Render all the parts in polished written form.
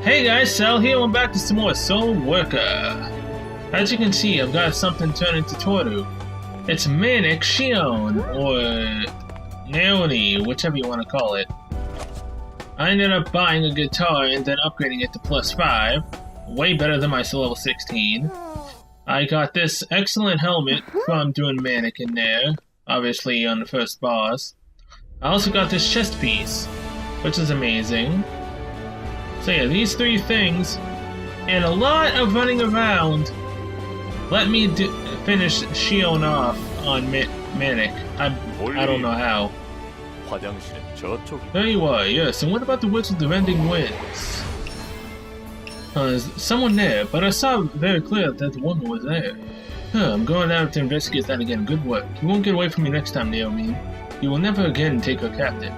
Hey guys, Sal here, I'm back to some more Soul Worker. As you can see, I've got something turned into Toru. It's Manic Shion, or Naoni, whichever you want to call it. I ended up buying a guitar and then upgrading it to +5, way better than my level 16. I got this excellent helmet from doing Manic in there, obviously on the first boss. I also got this chest piece, which is amazing. So yeah, these three things, and a lot of running around, let me finish Shion off on Manic. I don't know how. There you are, yes, and what about the Woods of the Rending Winds? There's someone there, but I saw very clear that the woman was there. I'm going out to investigate that again. Good work. You won't get away from me next time, Naomi. You will never again take her captive.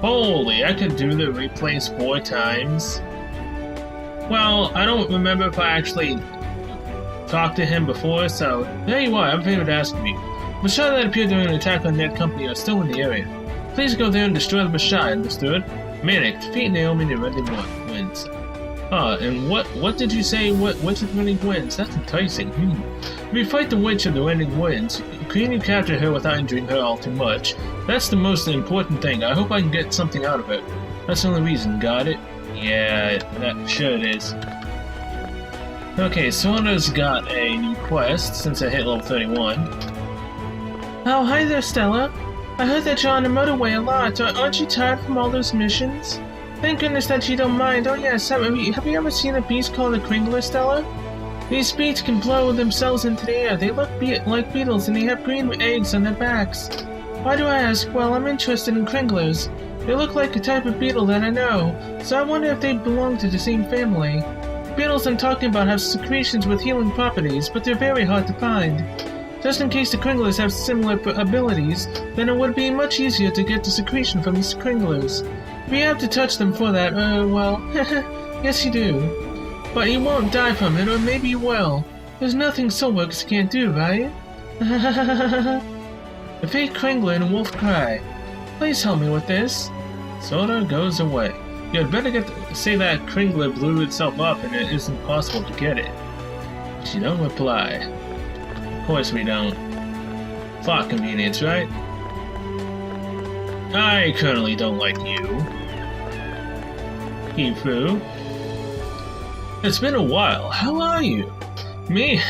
Holy, I could do the replays 4 times. Well, I don't remember if I actually talked to him before, so there you are, I'm here to ask you. Bashar that appeared during an attack on Net Company are still in the area. Please go there and destroy the Bashar, understood? Manic, defeat Naomi and Rending Winds. And what did you say? Witch of the Rending Winds? That's enticing. If you fight the Witch of the Rending Winds, can you capture her without injuring her all too much? That's the most important thing. I hope I can get something out of it. That's the only reason. Got it? Yeah, sure it is. Okay, Sora's got a new quest since I hit level 31. Oh, hi there, Stella. I heard that you're on the motorway a lot. Aren't you tired from all those missions? Thank goodness that you don't mind. Oh yes, have you ever seen a beast called a Kringler, Stella? These beasts can blow themselves into the air. They look like beetles and they have green eggs on their backs. Why do I ask? Well, I'm interested in Kringlers. They look like a type of beetle that I know, so I wonder if they belong to the same family. The beetles I'm talking about have secretions with healing properties, but they're very hard to find. Just in case the Kringlers have similar abilities, then it would be much easier to get the secretion from these Kringlers. If you have to touch them for that, well, yes you do. But you won't die from it, or maybe you will. There's nothing Soulworkers can't do, right? The fake Kringler and Wolf cry. Please help me with this. Sora goes away. You had better say that Kringler blew itself up and it isn't possible to get it. She don't reply. Of course we don't. Plot convenience, right? I currently don't like you. Hifu. It's been a while. How are you? Me?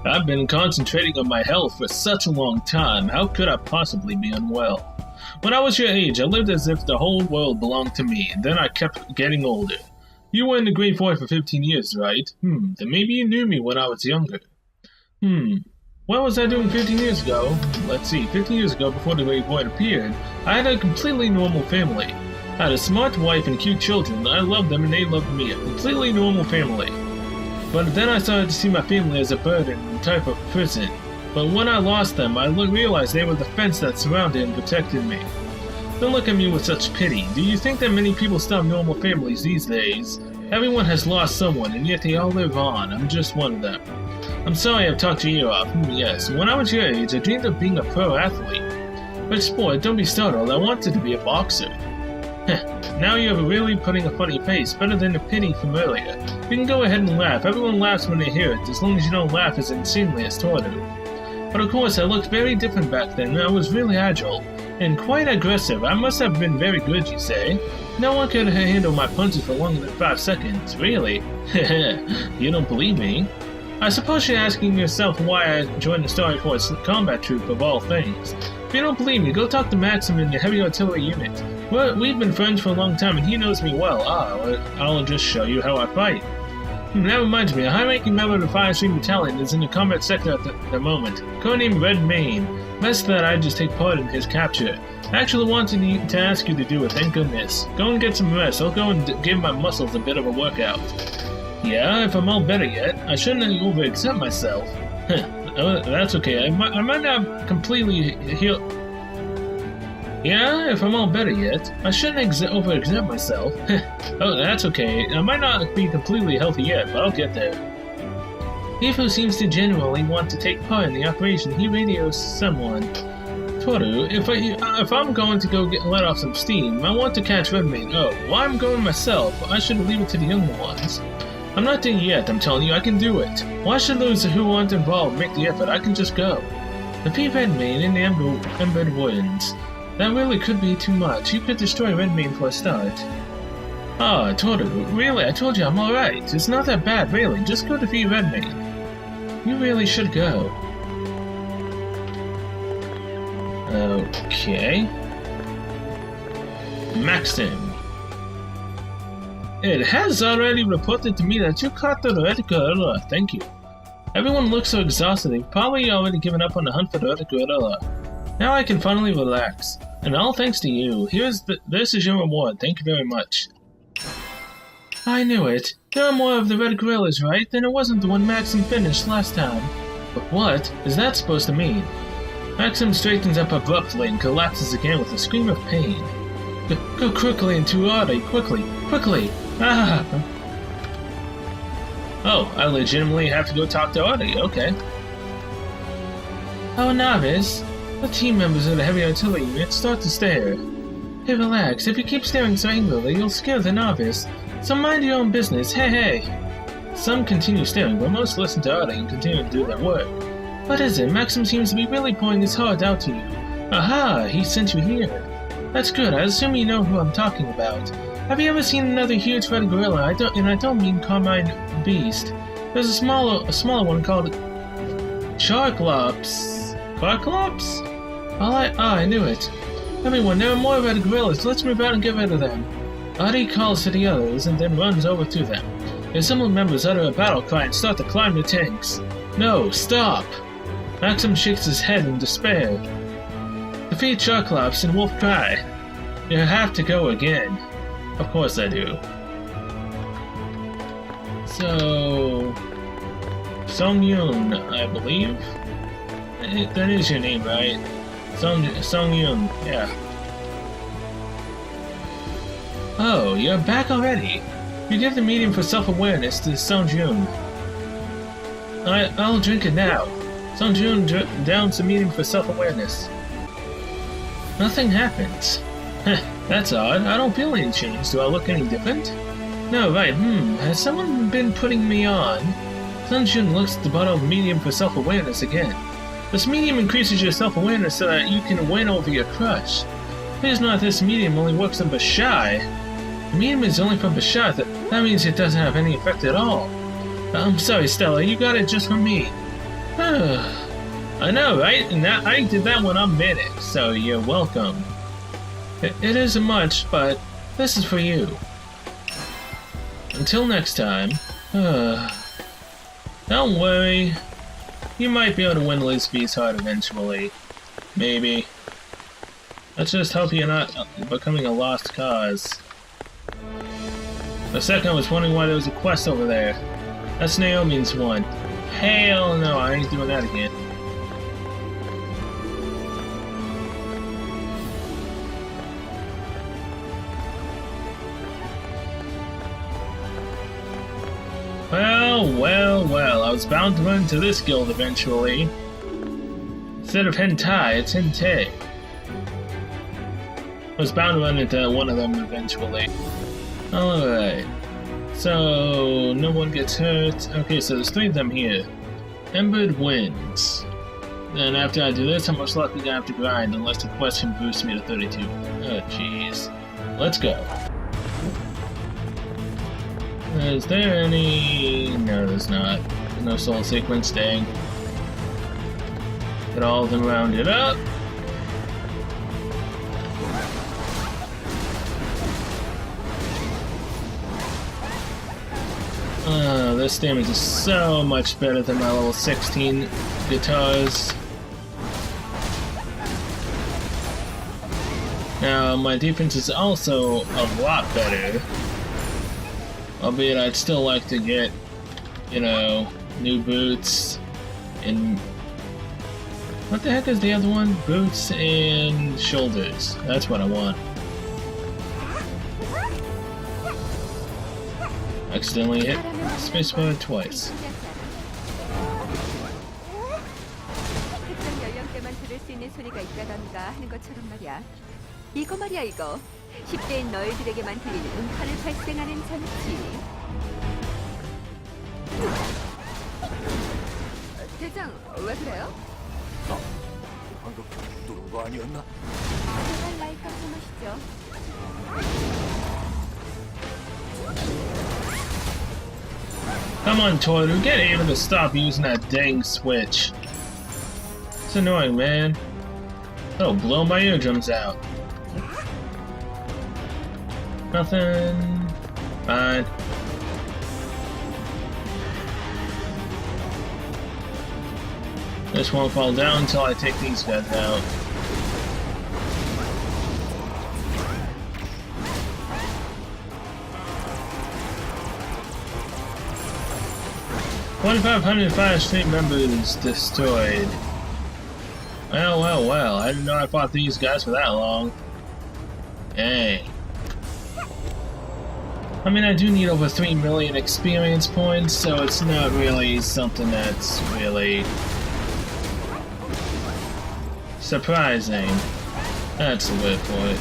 I've been concentrating on my health for such a long time. How could I possibly be unwell? When I was your age, I lived as if the whole world belonged to me, and then I kept getting older. You were in the Great Void for 15 years, right? Then maybe you knew me when I was younger. What was I doing 15 years ago? Let's see, 15 years ago, before the Great Void appeared, I had a completely normal family. I had a smart wife and cute children. I loved them and they loved me. A completely normal family. But then I started to see my family as a burden and type of prison. But when I lost them, I realized they were the fence that surrounded and protected me. Don't look at me with such pity. Do you think that many people still have normal families these days? Everyone has lost someone, and yet they all live on. I'm just one of them. I'm sorry I've talked your ear off. Yes, when I was your age, I dreamed of being a pro athlete. Which sport? Don't be startled. I wanted to be a boxer. Now you're really putting a funny face, better than the pity from earlier. You can go ahead and laugh. Everyone laughs when they hear it, as long as you don't laugh as insanely as Toru. But of course, I looked very different back then. I was really agile, and quite aggressive. I must have been very good, you say? No one could handle my punches for longer than 5 seconds, really? You don't believe me? I suppose you're asking yourself why I joined the Starry Force combat troop of all things. If you don't believe me, go talk to Maxim in the heavy artillery unit. Well, we've been friends for a long time and he knows me well. I'll just show you how I fight. That reminds me, a high-ranking member of the Fire Stream Battalion is in the combat sector at the moment. Codenamed Red Mane. Best that I just take part in his capture. I actually wanted to ask you to do it, thank goodness. Go and get some rest. I'll go and give my muscles a bit of a workout. Yeah, if I'm all better yet, I shouldn't overexert myself. That's okay. I might not completely heal. Yeah, if I'm all better yet, I shouldn't overexert myself. Oh, that's okay. I might not be completely healthy yet, but I'll get there. Hifu seems to genuinely want to take part in the operation. He radios someone. Toru, if I'm going to go let off some steam, I want to catch Redmane. Oh, well, I'm going myself. I should leave it to the younger ones. I'm not there yet, I'm telling you, I can do it. Why should those who aren't involved make the effort? I can just go. Defeat Redmane in the Embered Woods. That really could be too much. You could destroy Redmane for a start. Ah, Toru, really? I told you I'm alright. It's not that bad, really. Just go defeat Redmane. You really should go. Okay. Maxim. It has already reported to me that you caught the Red Gorilla. Thank you. Everyone looks so exhausted, they've probably already given up on the hunt for the Red Gorilla. Now I can finally relax. And all thanks to you. This is your reward. Thank you very much. I knew it. There are more of the Red Gorillas, right? Then it wasn't the one Maxim finished last time. But what is that supposed to mean? Maxim straightens up abruptly and collapses again with a scream of pain. Go quickly into Artie, quickly! Ah! Oh, I legitimately have to go talk to Artie, okay. Oh, Novice! The team members of the heavy artillery unit start to stare. Hey, relax. If you keep staring so angrily, you'll scare the Novice. So mind your own business, hey! Some continue staring, but most listen to Artie and continue to do their work. What is it? Maxim seems to be really pouring his heart out to you. Aha! He sent you here. That's good. I assume you know who I'm talking about. Have you ever seen another huge red gorilla? I don't mean Carmine Beast. There's a smaller one called Sharklops. Carclops? I knew it. Everyone, there are more red gorillas. Let's move out and get rid of them. Artie calls to the others and then runs over to them. The assembled members utter a battle cry and start to climb the tanks. No, stop! Maxim shakes his head in despair. Defeat Sharklops and Wolf Cry. You have to go again. Of course I do. So... Song Yun, I believe? That is your name, right? Song Yun, yeah. Oh, you're back already. You give the medium for self-awareness to Song Yun. I'll drink it now. Song Yun downs the medium for self-awareness. Nothing happens. Heh, that's odd. I don't feel any change. Do I look any different? No, right. Has someone been putting me on? Song Yun looks at the bottle of medium for self-awareness again. This medium increases your self-awareness so that you can win over your crush. Please note this medium only works on Bashai. The medium is only from Bashai. That means it doesn't have any effect at all. I'm sorry, Stella. You got it just for me. I know, right? And I did that when I'm minute, so you're welcome. It isn't much, but this is for you. Until next time. Don't worry. You might be able to win Lisby's heart eventually. Maybe. Let's just hope you're not becoming a lost cause. For a second I was wondering why there was a quest over there. That's Naomi's one. Hell no, I ain't doing that again. Well, I was bound to run into this guild eventually. Instead of hentai, it's hentei. I was bound to run into one of them eventually. Alright. So, no one gets hurt. Okay, so there's 3 of them here. Embered Winds. Then after I do this, I'm most likely gonna have to grind unless the question boosts me to 32. Oh, jeez. Let's go. Is there any... No, there's not. No soul sequence, dang. Get all of them rounded up. This damage is so much better than my level 16 guitars. Now, my defense is also a lot better. Albeit I'd still like to get, you know, new boots and... What the heck is the other one? Boots and shoulders. That's what I want. Accidentally hit spacebar twice. 울리는 소리가 있다던가 하는 것처럼 말이야. 이거 말이야 이거. 10대인 너희들에게만 들리는 음파를 발생하는 장치. 대장, 왜 그래요? 방금 누른 거 아니었나? 제발 라이카 좀 하시죠. Come on, Toiler, get Ava to stop using that dang switch. It's annoying, man. Oh, blow my eardrums out. Nothing. Fine. This won't fall down until I take these guys out. $2,505 street members destroyed. Well. I didn't know I fought these guys for that long. Dang. I mean, I do need over 3 million experience points, so it's not really something that's really surprising. That's the word for it.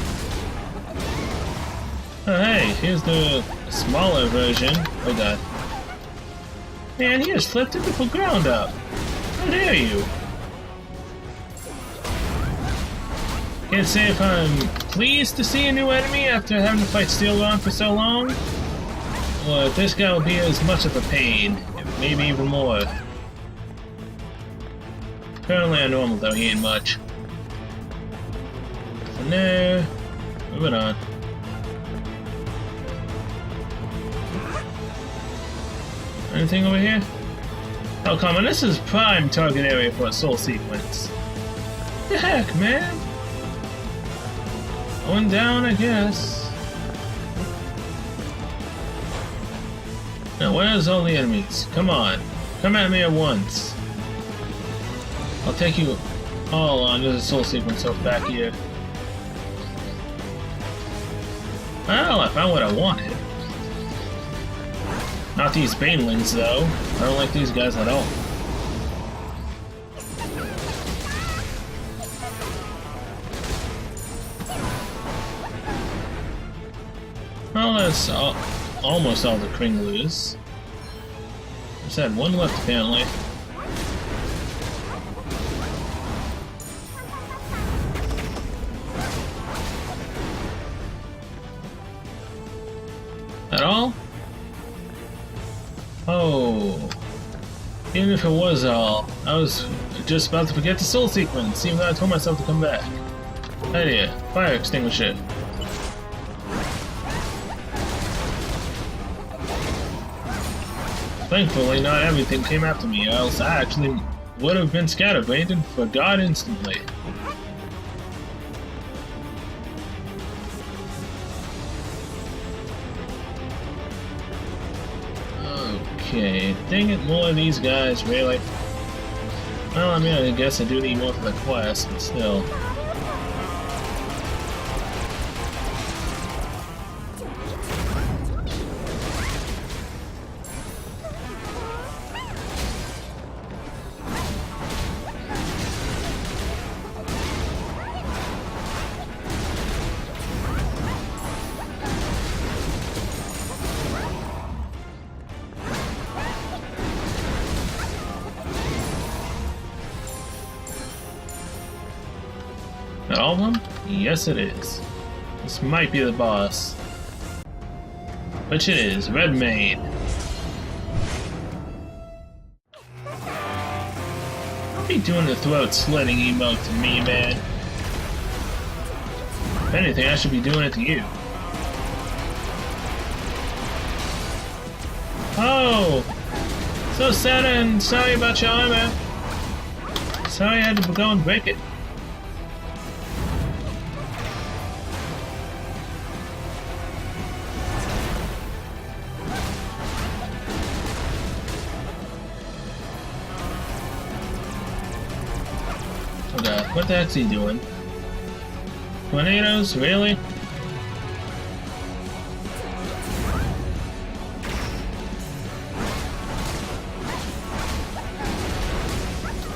Oh, hey, here's the smaller version. Oh god. Man, he just flipped the ground up. How dare you? Can't say if I'm pleased to see a new enemy after having to fight Steelron for so long, or if this guy will be as much of a pain, maybe even more. Currently on normal though, he ain't much. So there, moving on. Anything over here? Oh come on, this is prime target area for a soul sequence. The heck, man? Going down, I guess. Now, where's all the enemies? Come on. Come at me at once. I'll take you all on. There's a soul sequence up back here. Well, I found what I wanted. Not these Banelings, though. I don't like these guys at all. Well, that's almost all the Kringloos. Just had one left, apparently. At all? Oh. Even if it was all, I was just about to forget the soul sequence, even though I told myself to come back. Idea. Fire extinguisher. Thankfully, not everything came after me, or else I actually would have been scatterbrained and forgot instantly. Okay, dang it, more of these guys, really? Well, I mean, I guess I do need more for the quest, but still. That all of them? Yes, it is. This might be the boss. Which it is, Redmayne. Don't be doing the throat slitting emote to me, man. If anything, I should be doing it to you. Oh! So sad and sorry about your armor. Sorry I had to go and break it. What the heck's he doing? Tornadoes? Really?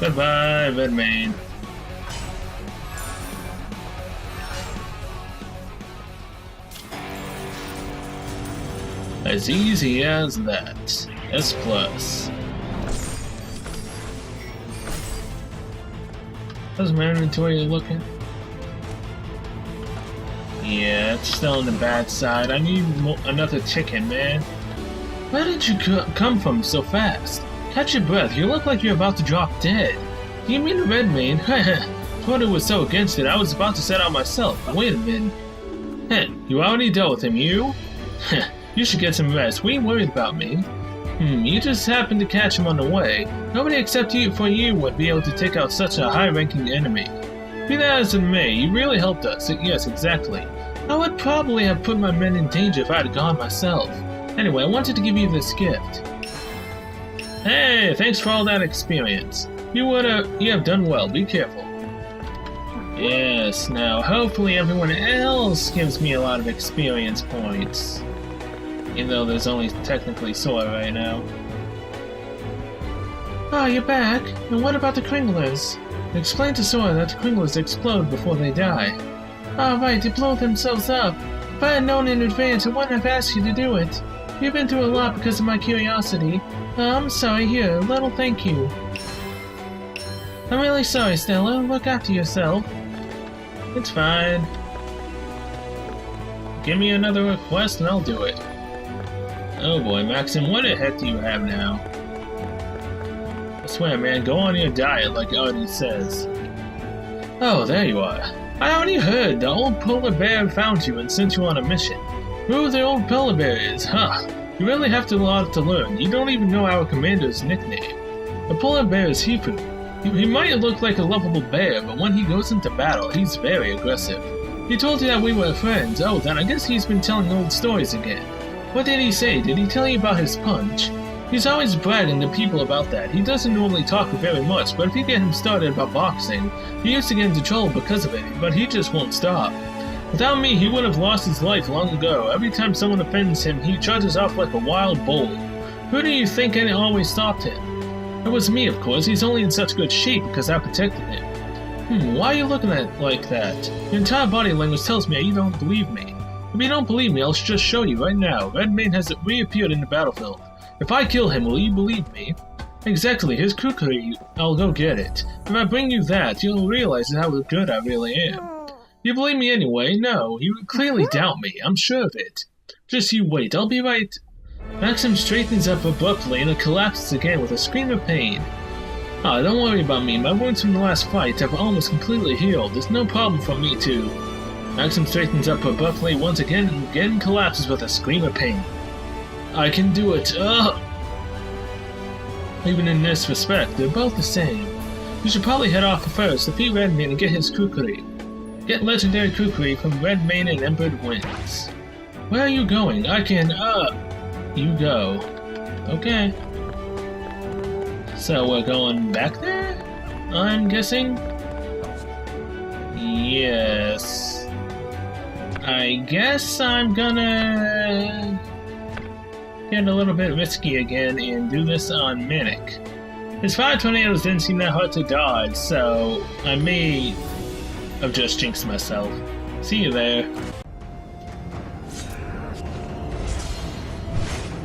Goodbye, Redmayne. As easy as that. S plus. How's my inventory looking? Yeah, it's still on the bad side. I need another chicken, man. Where did you come from so fast? Catch your breath. You look like you're about to drop dead. You mean Redmane? Porter was so against it, I was about to set out myself. Wait a minute. Heh, you already dealt with him, you? You should get some rest. We ain't worried about me. You just happened to catch him on the way. Nobody except you would be able to take out such a high-ranking enemy. Be that as it may, you really helped us. Yes, exactly. I would probably have put my men in danger if I had gone myself. Anyway, I wanted to give you this gift. Hey, thanks for all that experience. You have done well. Be careful. Yes, now hopefully everyone else gives me a lot of experience points. Even though there's only technically Sora right now. Ah, you're back. And what about the Kringlers? Explain to Sora that the Kringlers explode before they die. Ah, right, they blow themselves up. If I had known in advance, I wouldn't have asked you to do it. You've been through a lot because of my curiosity. I'm sorry, here, a little thank you. I'm really sorry, Stella. Look after yourself. It's fine. Give me another request and I'll do it. Oh boy, Maxim, what the heck do you have now? I swear, man, go on your diet like Artie says. Oh, there you are. I already heard the old polar bear found you and sent you on a mission. Who the old polar bear is, huh? You really have a lot to learn. You don't even know our commander's nickname. The polar bear is Hifu. He might look like a lovable bear, but when he goes into battle, he's very aggressive. He told you that we were friends. Oh, then I guess he's been telling old stories again. What did he say? Did he tell you about his punch? He's always bragging to people about that. He doesn't normally talk very much, but if you get him started about boxing, he used to get into trouble because of it, but he just won't stop. Without me, he would have lost his life long ago. Every time someone offends him, he charges off like a wild bull. Who do you think always stopped him? It was me, of course. He's only in such good shape because I protected him. Why are you looking at it like that? Your entire body language tells me you don't believe me. If you don't believe me, I'll just show you right now. Redmane has reappeared in the battlefield. If I kill him, will you believe me? Exactly, his kukri. I'll go get it. If I bring you that, you'll realize how good I really am. You believe me anyway? No, you clearly doubt me. I'm sure of it. Just you wait, I'll be right. Maxim straightens up abruptly and collapses again with a scream of pain. Ah, don't worry about me. My wounds from the last fight have almost completely healed. There's no problem for me to... Maxim straightens up abruptly once again and again collapses with a scream of pain. I can do it. Ugh! Even in this respect, they're both the same. You should probably head off first, defeat Redmane and get his kukri. Get legendary kukri from Redmane and Emperor Winds. Where are you going? I can, you go. Okay. So we're going back there? I'm guessing? Yes. I guess I'm gonna get a little bit risky again and do this on Manic. His 5 tornadoes didn't seem that hard to dodge, so I may have just jinxed myself. See you there.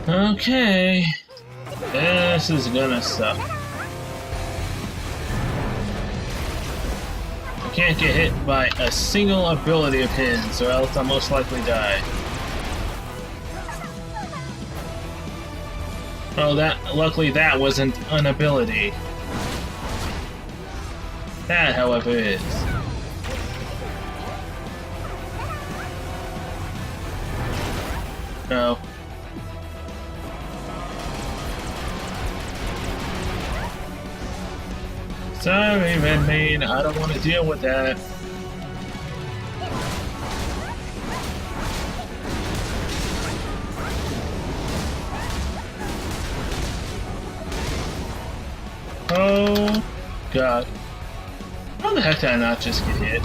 Okay. This is gonna suck. I can't get hit by a single ability of his, or else I'll most likely die. Oh, luckily that wasn't an ability. That, however, is. No. Sorry, Redmane, I don't want to deal with that. Oh, God. How the heck did I not just get hit?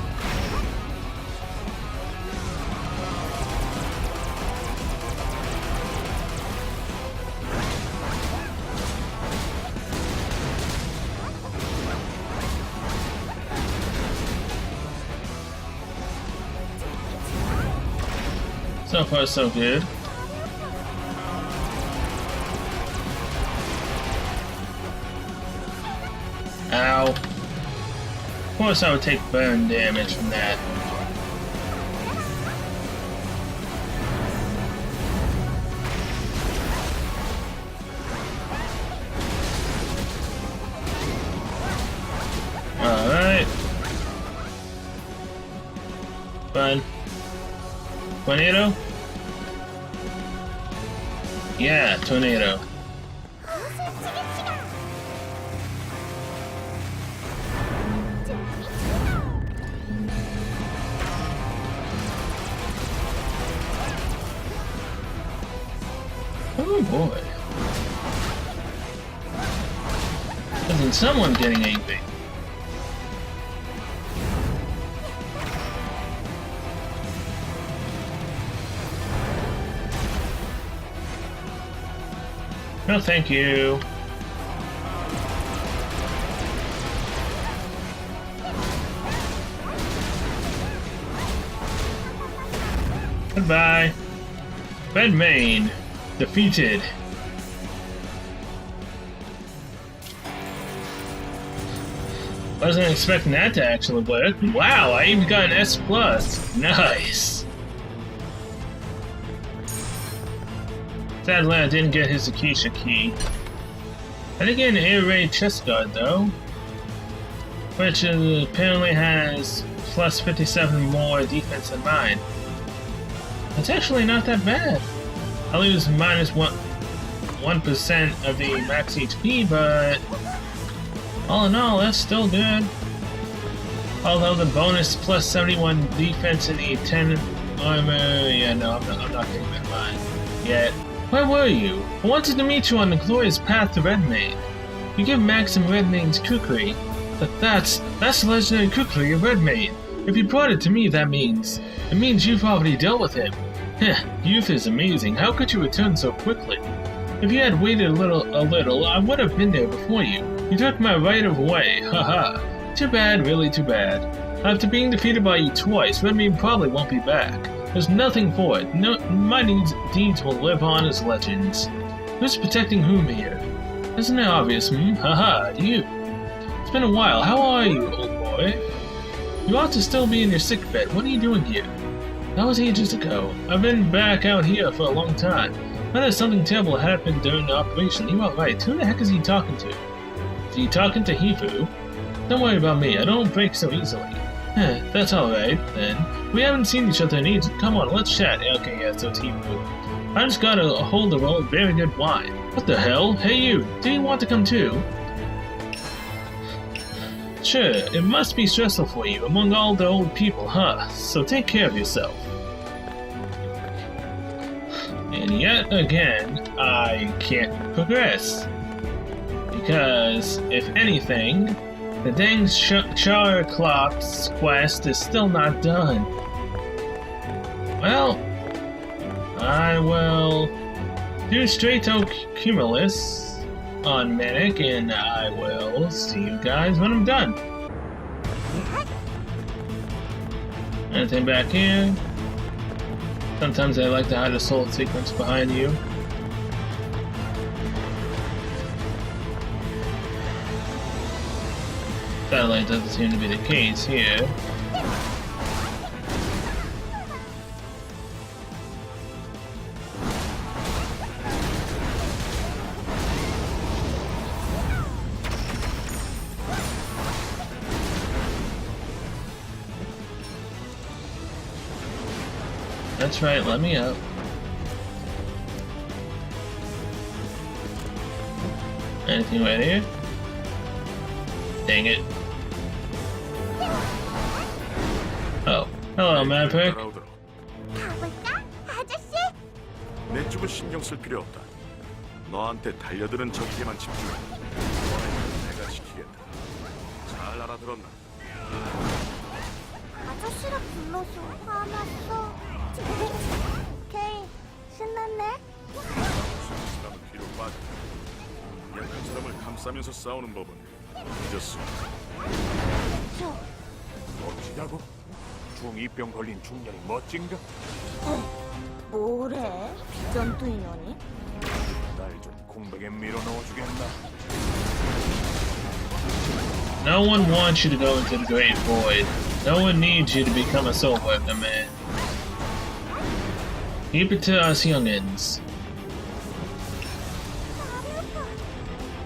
So far, so good. course I would take burn damage from that. Alright. Fun. Tornado? Yeah, tornado. Oh boy. Isn't someone getting angry? No, thank you. Goodbye. Redmane defeated. Wasn't expecting that to actually work. Wow, I even got an S+. Nice. Sadly, I didn't get his Akisha key. I did get an air raid chest guard though, which apparently has plus 57 more defense than mine. That's actually not that bad. I lose minus 1% of the max HP, but all in all, that's still good. Although the bonus plus 71 defense and the 10 armor, yeah, no, I'm not getting that mine yet. Where were you? I wanted to meet you on the glorious path to Redmane. You give Maxim Redmane's kukri, but that's the legendary kukri of Redmane. If you brought it to me, it means you've already dealt with him. Heh, youth is amazing. How could you return so quickly? If you had waited a little, I would have been there before you. You took my right of way. Haha. Too bad, really too bad. After being defeated by you twice, Redmane probably won't be back. There's nothing for it. No, my deeds will live on as legends. Who's protecting whom here? Isn't it obvious, Haha, you. It's been a while. How are you, old boy? You ought to still be in your sickbed. What are you doing here? That was ages ago. I've been back out here for a long time. Whether something terrible happened during the operation, you are right. Who the heck is he talking to? Is he talking to Hifu? Don't worry about me. I don't break so easily. That's alright, then. We haven't seen each other in ages. Come on, let's chat. Okay, yeah, so it's Hifu. I just got a hold of old very good wine. What the hell? Hey you, do you want to come too? Sure, it must be stressful for you among all the old people, huh? So take care of yourself. And yet again, I can't progress. Because, if anything, the dang Charclops quest is still not done. Well, I will do Strato Cumulus on Manic, and I will see you guys when I'm done. Anything back here? Sometimes I like to hide a soul sequence behind you. Satellite doesn't seem to be the case here. That's right, let me up. Anything right here? Dang it. Oh, hello, Maverick. 가볼까, 아저씨? 내 쪽은 신경 쓸 필요 없다. 너한테 달려드는 적에만 집중해. 너희는 내가 지키겠다. 잘 알아들었나? 아저씨라 불러서 화났어. 오케이, 신났네. 사람은 뒤로 빠져. 약한 사람을 감싸면서 싸우는 법은 잊었어. 저, 멋지다고? 중2병 걸린 중년이 멋진가? 뭐래? 비전투인이니? 날 좀 공백에 밀어 넣어주겠나? No one wants you to go into the Great Void. No one needs you to become a soul worker, man. Keep it to us youngins.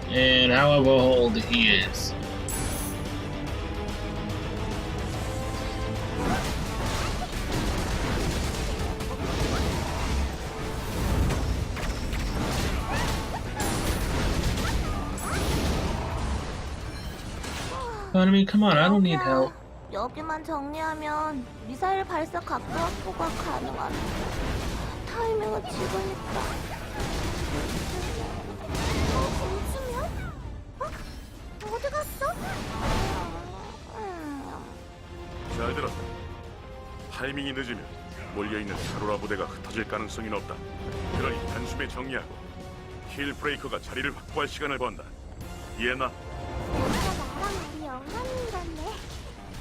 And however old he is. But I mean, come on, I don't need help. 여기만 정리하면 미사일 발사 각도 확보가 가능하네. 타이밍은 지금이다. 멈추면? 어디 갔어? 잘 들었다. 타이밍이 늦으면 몰려있는 타로라 부대가 흩어질 가능성이 높다. 그러니 단숨에 정리하고 힐 브레이커가 자리를 확보할 시간을 번다. 이해나? 나랑 우리 영감님 같네.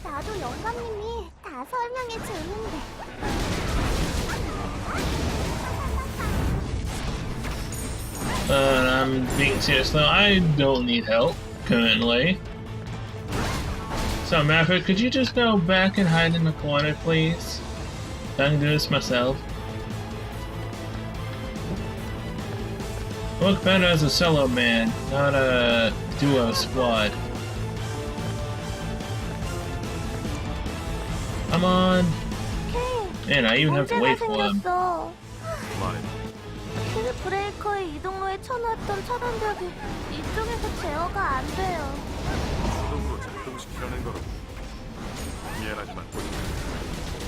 나도 영감님이 다 설명해 주는데. But I'm being serious though, I don't need help currently. So Maverick, could you just go back and hide in the corner, please? I can do this myself. Work better as a solo man, not a duo squad. Come on. Man, I even have to wait for him. 말해. 힐 브레이커의 이동로에 쳐놨던 차단벽이 이쪽에서 제어가 안 돼요. 수동으로 작동시키려는 거로. 미안하지만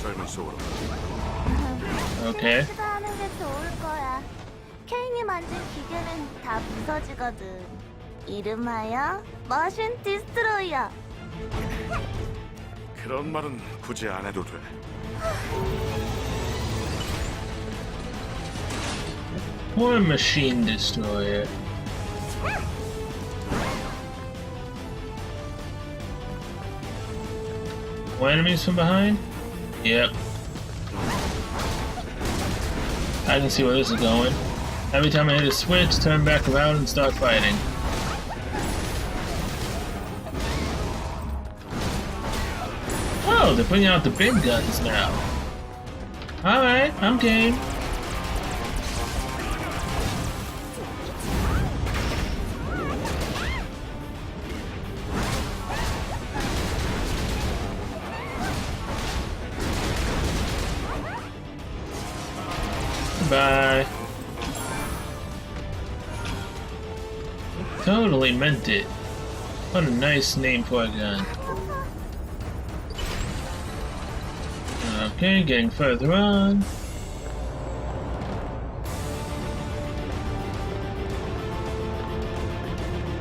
젊은 소울로. Okay. 하는 게 좋을 거야. 케인이 만진 기계는 다 부서지거든. 이름하여 머신 디스트로이어. 그런 말은 굳이 안 해도 돼. Or machine destroyer. More enemies from behind? Yep. I can see where this is going. Every time I hit a switch, turn back around and start fighting. Oh, they're putting out the big guns now. Alright, I'm game. Bye. Totally meant it. What a nice name for a gun. Okay, getting further on.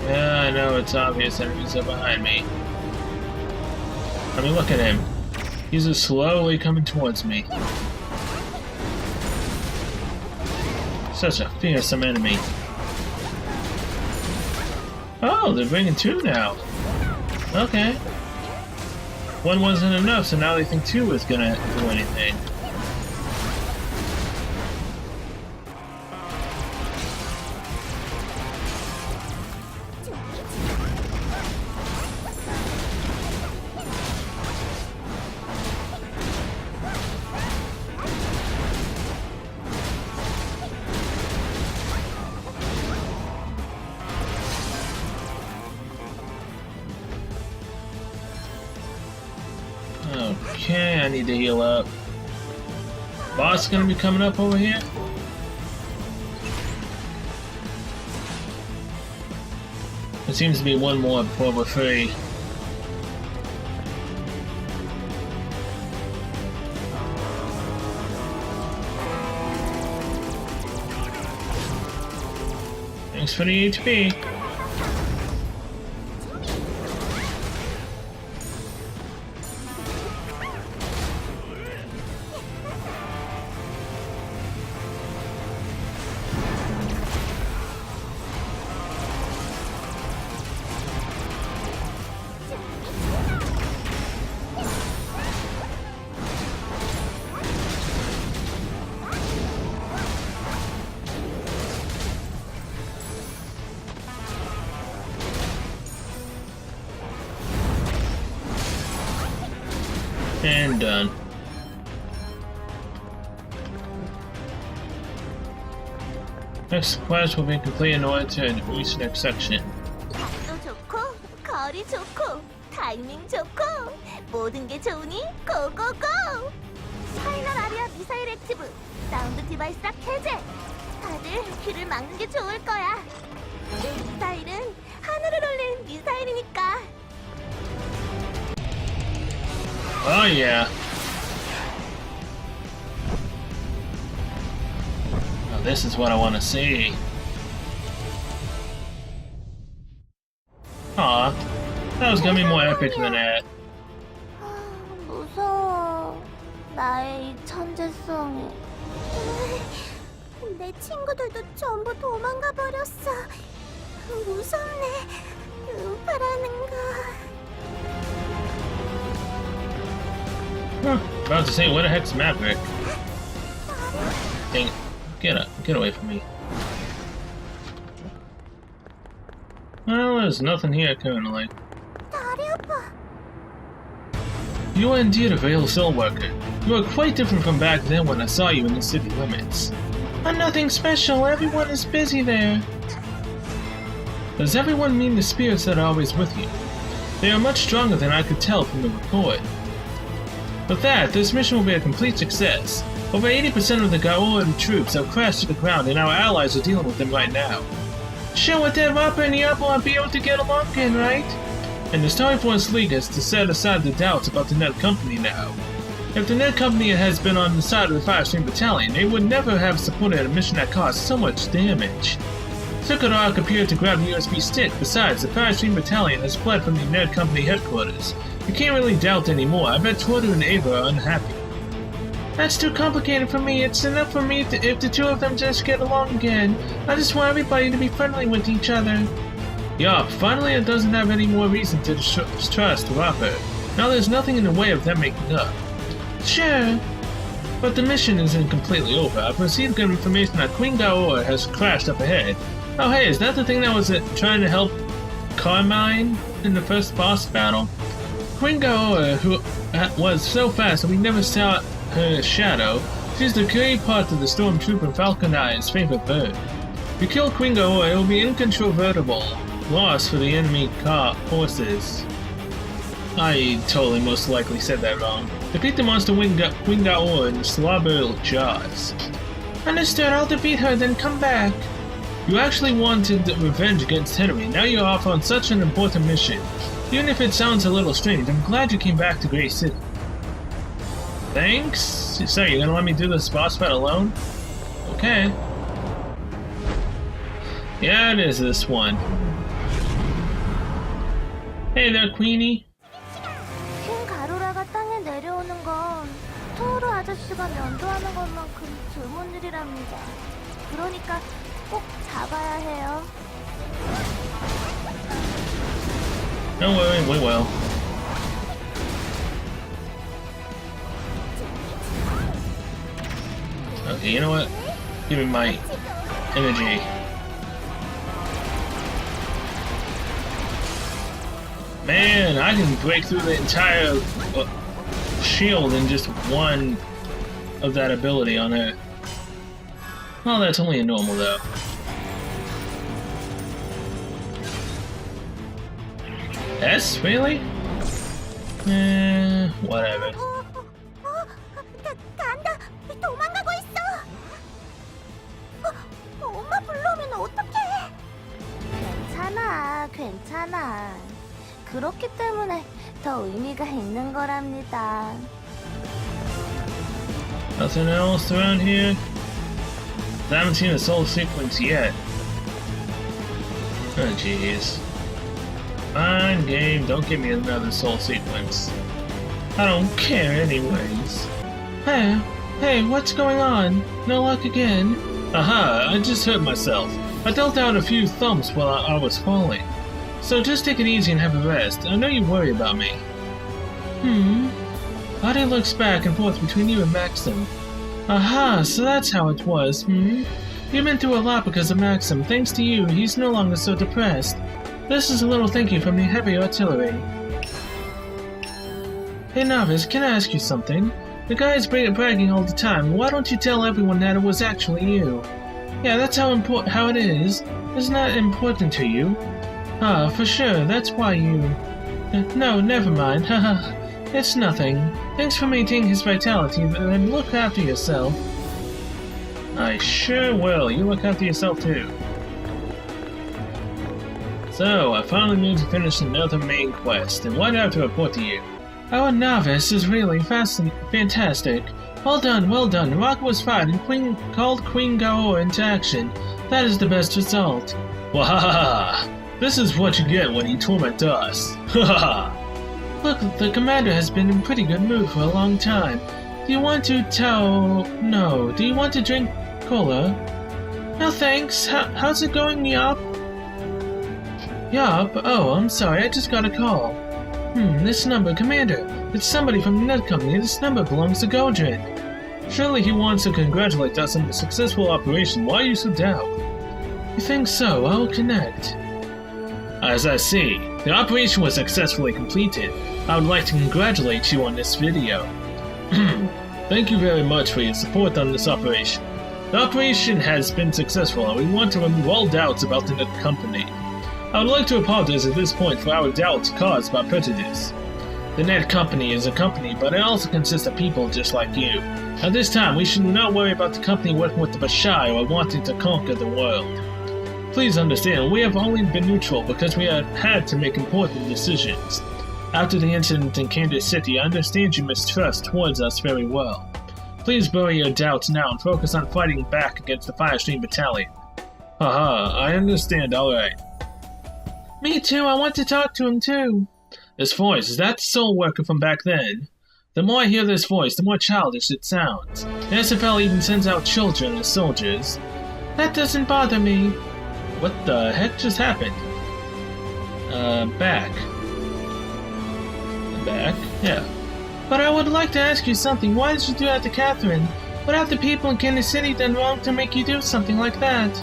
Yeah, I know it's obvious enemies are behind me. I mean, look at him. He's just slowly coming towards me. Such a fearsome enemy. Oh, they're bringing two now. Okay. One wasn't enough, so now they think two is gonna do anything. Okay, I need to heal up. Boss gonna be coming up over here? There seems to be one more before we're free. Thanks for the HP. And done. Next quest will be complete in order to reach next section. 각도 좋고 거리 좋고 타이밍 좋고 모든 게 좋으니 고고고! 파이널 아리아 미사일 액티브 사운드 디바이스 락 해제! 다들 귀를 막는 게 좋을 거야. 내 미사일은 하늘을 올릴 미사일이니까. Oh yeah. Now this is what I want to see. Aw, that was gonna be more epic than that. 무서워. 나의 이 천재성이. 내 친구들도 전부 도망가 버렸어. 무섭네. 음파라는 거. Huh, about to say, where the heck's Maverick? Dang it. Get away from me. Well, there's nothing here currently. 다리 아파. You are indeed a Veil Cell worker. You are quite different from back then when I saw you in the city limits. I'm nothing special, everyone is busy there. Does everyone mean the spirits that are always with you? They are much stronger than I could tell from the report. With that, this mission will be a complete success. Over 80% of the Gaoran troops have crashed to the ground and our allies are dealing with them right now. Sure, with that Rapper and Yapple, I'll be able to get along again, right? And the Star Force League has to set aside the doubts about the Net Company now. If the Net Company has been on the side of the Firestream Battalion, they would never have supported a mission that caused so much damage. Sukarak appeared to grab the USB stick. Besides, the Firestream Battalion has fled from the Net Company headquarters. You can't really doubt anymore. I bet Twitter and Ava are unhappy. That's too complicated for me. It's enough for me if the two of them just get along again. I just want everybody to be friendly with each other. Yup, finally it doesn't have any more reason to distrust Rapper. Now there's nothing in the way of them making up. Sure, but the mission isn't completely over. I've received good information that Queen Gaora has crashed up ahead. Oh hey, is that the thing that was trying to help Carmine in the first boss battle? Queen Gaora, who was so fast that we never saw her shadow, she's the key part of the Stormtrooper Falcon Eye's favorite bird. If you kill Queen Gaora, it will be incontrovertible loss for the enemy forces. I totally most likely said that wrong. Defeat the monster Queen Gaora and slobber jaws. Understood, I'll defeat her, then come back. You actually wanted revenge against Henry. Now you're off on such an important mission. Even if it sounds a little strange, I'm glad you came back to Grey City. Thanks? So, you're gonna let me do this boss fight alone? Okay. Yeah, it is this one. Hey there, Queenie. 킹 가로라가 땅에 내려오는 건 토오로 아저씨가 면도하는 것만큼 드문 일이랍니다. 그러니까 꼭 잡아야 해요. Don't worry, we will. Okay, you know what? Give me my energy. Man, I can break through the entire shield in just one of that ability on her. Well, that's only a normal though. S? Really? Whatever. 간다! 도망가고 있어! 엄마 불러오면 어떡해! 괜찮아. 그렇기 때문에 더 의미가 있는 거랍니다. Nothing else around here? I haven't seen a soul sequence yet. Oh jeez. Fine game, don't give me another soul sequence. I don't care anyways. Hey, what's going on? No luck again? Aha, I just hurt myself. I dealt out a few thumps while I was falling. So just take it easy and have a rest. I know you worry about me. Body looks back and forth between you and Maxim. Aha, so that's how it was, You've been through a lot because of Maxim. Thanks to you, he's no longer so depressed. This is a little thank you from the heavy artillery. Hey Novice, can I ask you something? The guy's bragging all the time. Why don't you tell everyone that it was actually you? Yeah, that's how it is. Isn't that important to you? Ah, for sure. That's why you... no, never mind. Haha. It's nothing. Thanks for maintaining his vitality, and look after yourself. I sure will. You look after yourself too. So, I finally managed to finish another main quest, and what do I have to report to you? Our Novice is really fantastic. Well done, well done. Rocket was fired and called Queen Gaor into action. That is the best result. Wahaha! This is what you get when you torment us. Haha! Look, the commander has been in pretty good mood for a long time. Do you want to No. Do you want to drink cola? No thanks. How's it going, Yop? Yop? Oh, I'm sorry. I just got a call. This number, Commander. It's somebody from the Net Company. This number belongs to Godred. Surely he wants to congratulate us on the successful operation. Why are you so down? You think so? I'll connect. As I see, the operation was successfully completed. I would like to congratulate you on this video. Thank you very much for your support on this operation. The operation has been successful and we want to remove all doubts about the Net Company. I would like to apologize at this point for our doubts caused by prejudice. The Net Company is a company, but it also consists of people just like you. At this time, we should not worry about the company working with the Bashai or wanting to conquer the world. Please understand, we have only been neutral because we have had to make important decisions. After the incident in Kansas City, I understand you mistrust towards us very well. Please bury your doubts now and focus on fighting back against the Firestream Battalion. Haha, I understand, alright. Me too, I want to talk to him too. This voice, is that the soul worker from back then? The more I hear this voice, the more childish it sounds. The SFL even sends out children as soldiers. That doesn't bother me. What the heck just happened? Back. Back? Yeah. But I would like to ask you something. Why did you do that to Catherine? What have the people in Kansas City done wrong to make you do something like that?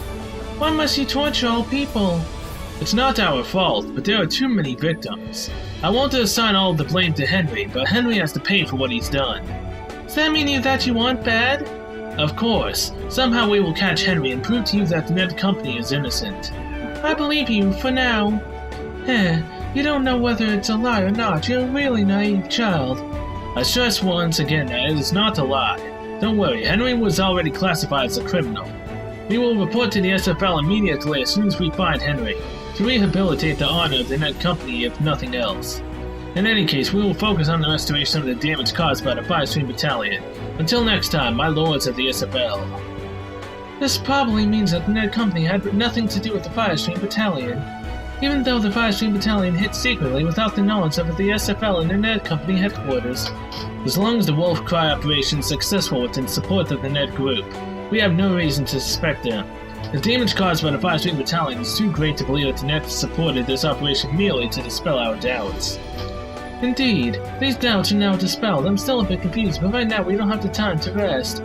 Why must you torture all people? It's not our fault, but there are too many victims. I want to assign all the blame to Henry, but Henry has to pay for what he's done. Does that mean that you want bad? Of course. Somehow we will catch Henry and prove to you that the Net Company is innocent. I believe you, for now. You don't know whether it's a lie or not. You're a really naive child. I stress once again that it is not a lie. Don't worry, Henry was already classified as a criminal. We will report to the SFL immediately as soon as we find Henry, to rehabilitate the honor of the Net Company if nothing else. In any case, we will focus on the restoration of the damage caused by the Firestream Battalion. Until next time, my lords of the SFL. This probably means that the Net Company had nothing to do with the Firestream Battalion. Even though the Firestream Battalion hit secretly without the knowledge of the SFL and the Net Company headquarters. As long as the Wolf Cry operation is successful within support of the Net Group, we have no reason to suspect them. The damage caused by the Firestream Battalion is too great to believe that the Net supported this operation merely to dispel our doubts. Indeed, these doubts are now dispelled. I'm still a bit confused, but right now we don't have the time to rest.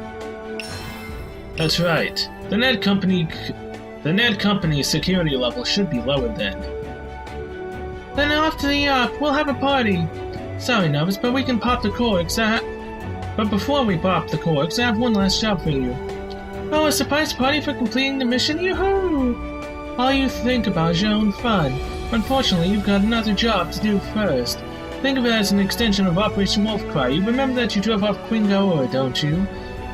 That's right. The Net Company's security level should be lower then. Then off to the Yop, we'll have a party. Sorry, Novice, but we can pop the corks. But before we pop the corks, I have one last job for you. Oh, a surprise party for completing the mission? Yoo-hoo! All you think about is your own fun. Unfortunately, you've got another job to do first. Think of it as an extension of Operation Wolfcry. You remember that you drove off Queen Gaor, don't you?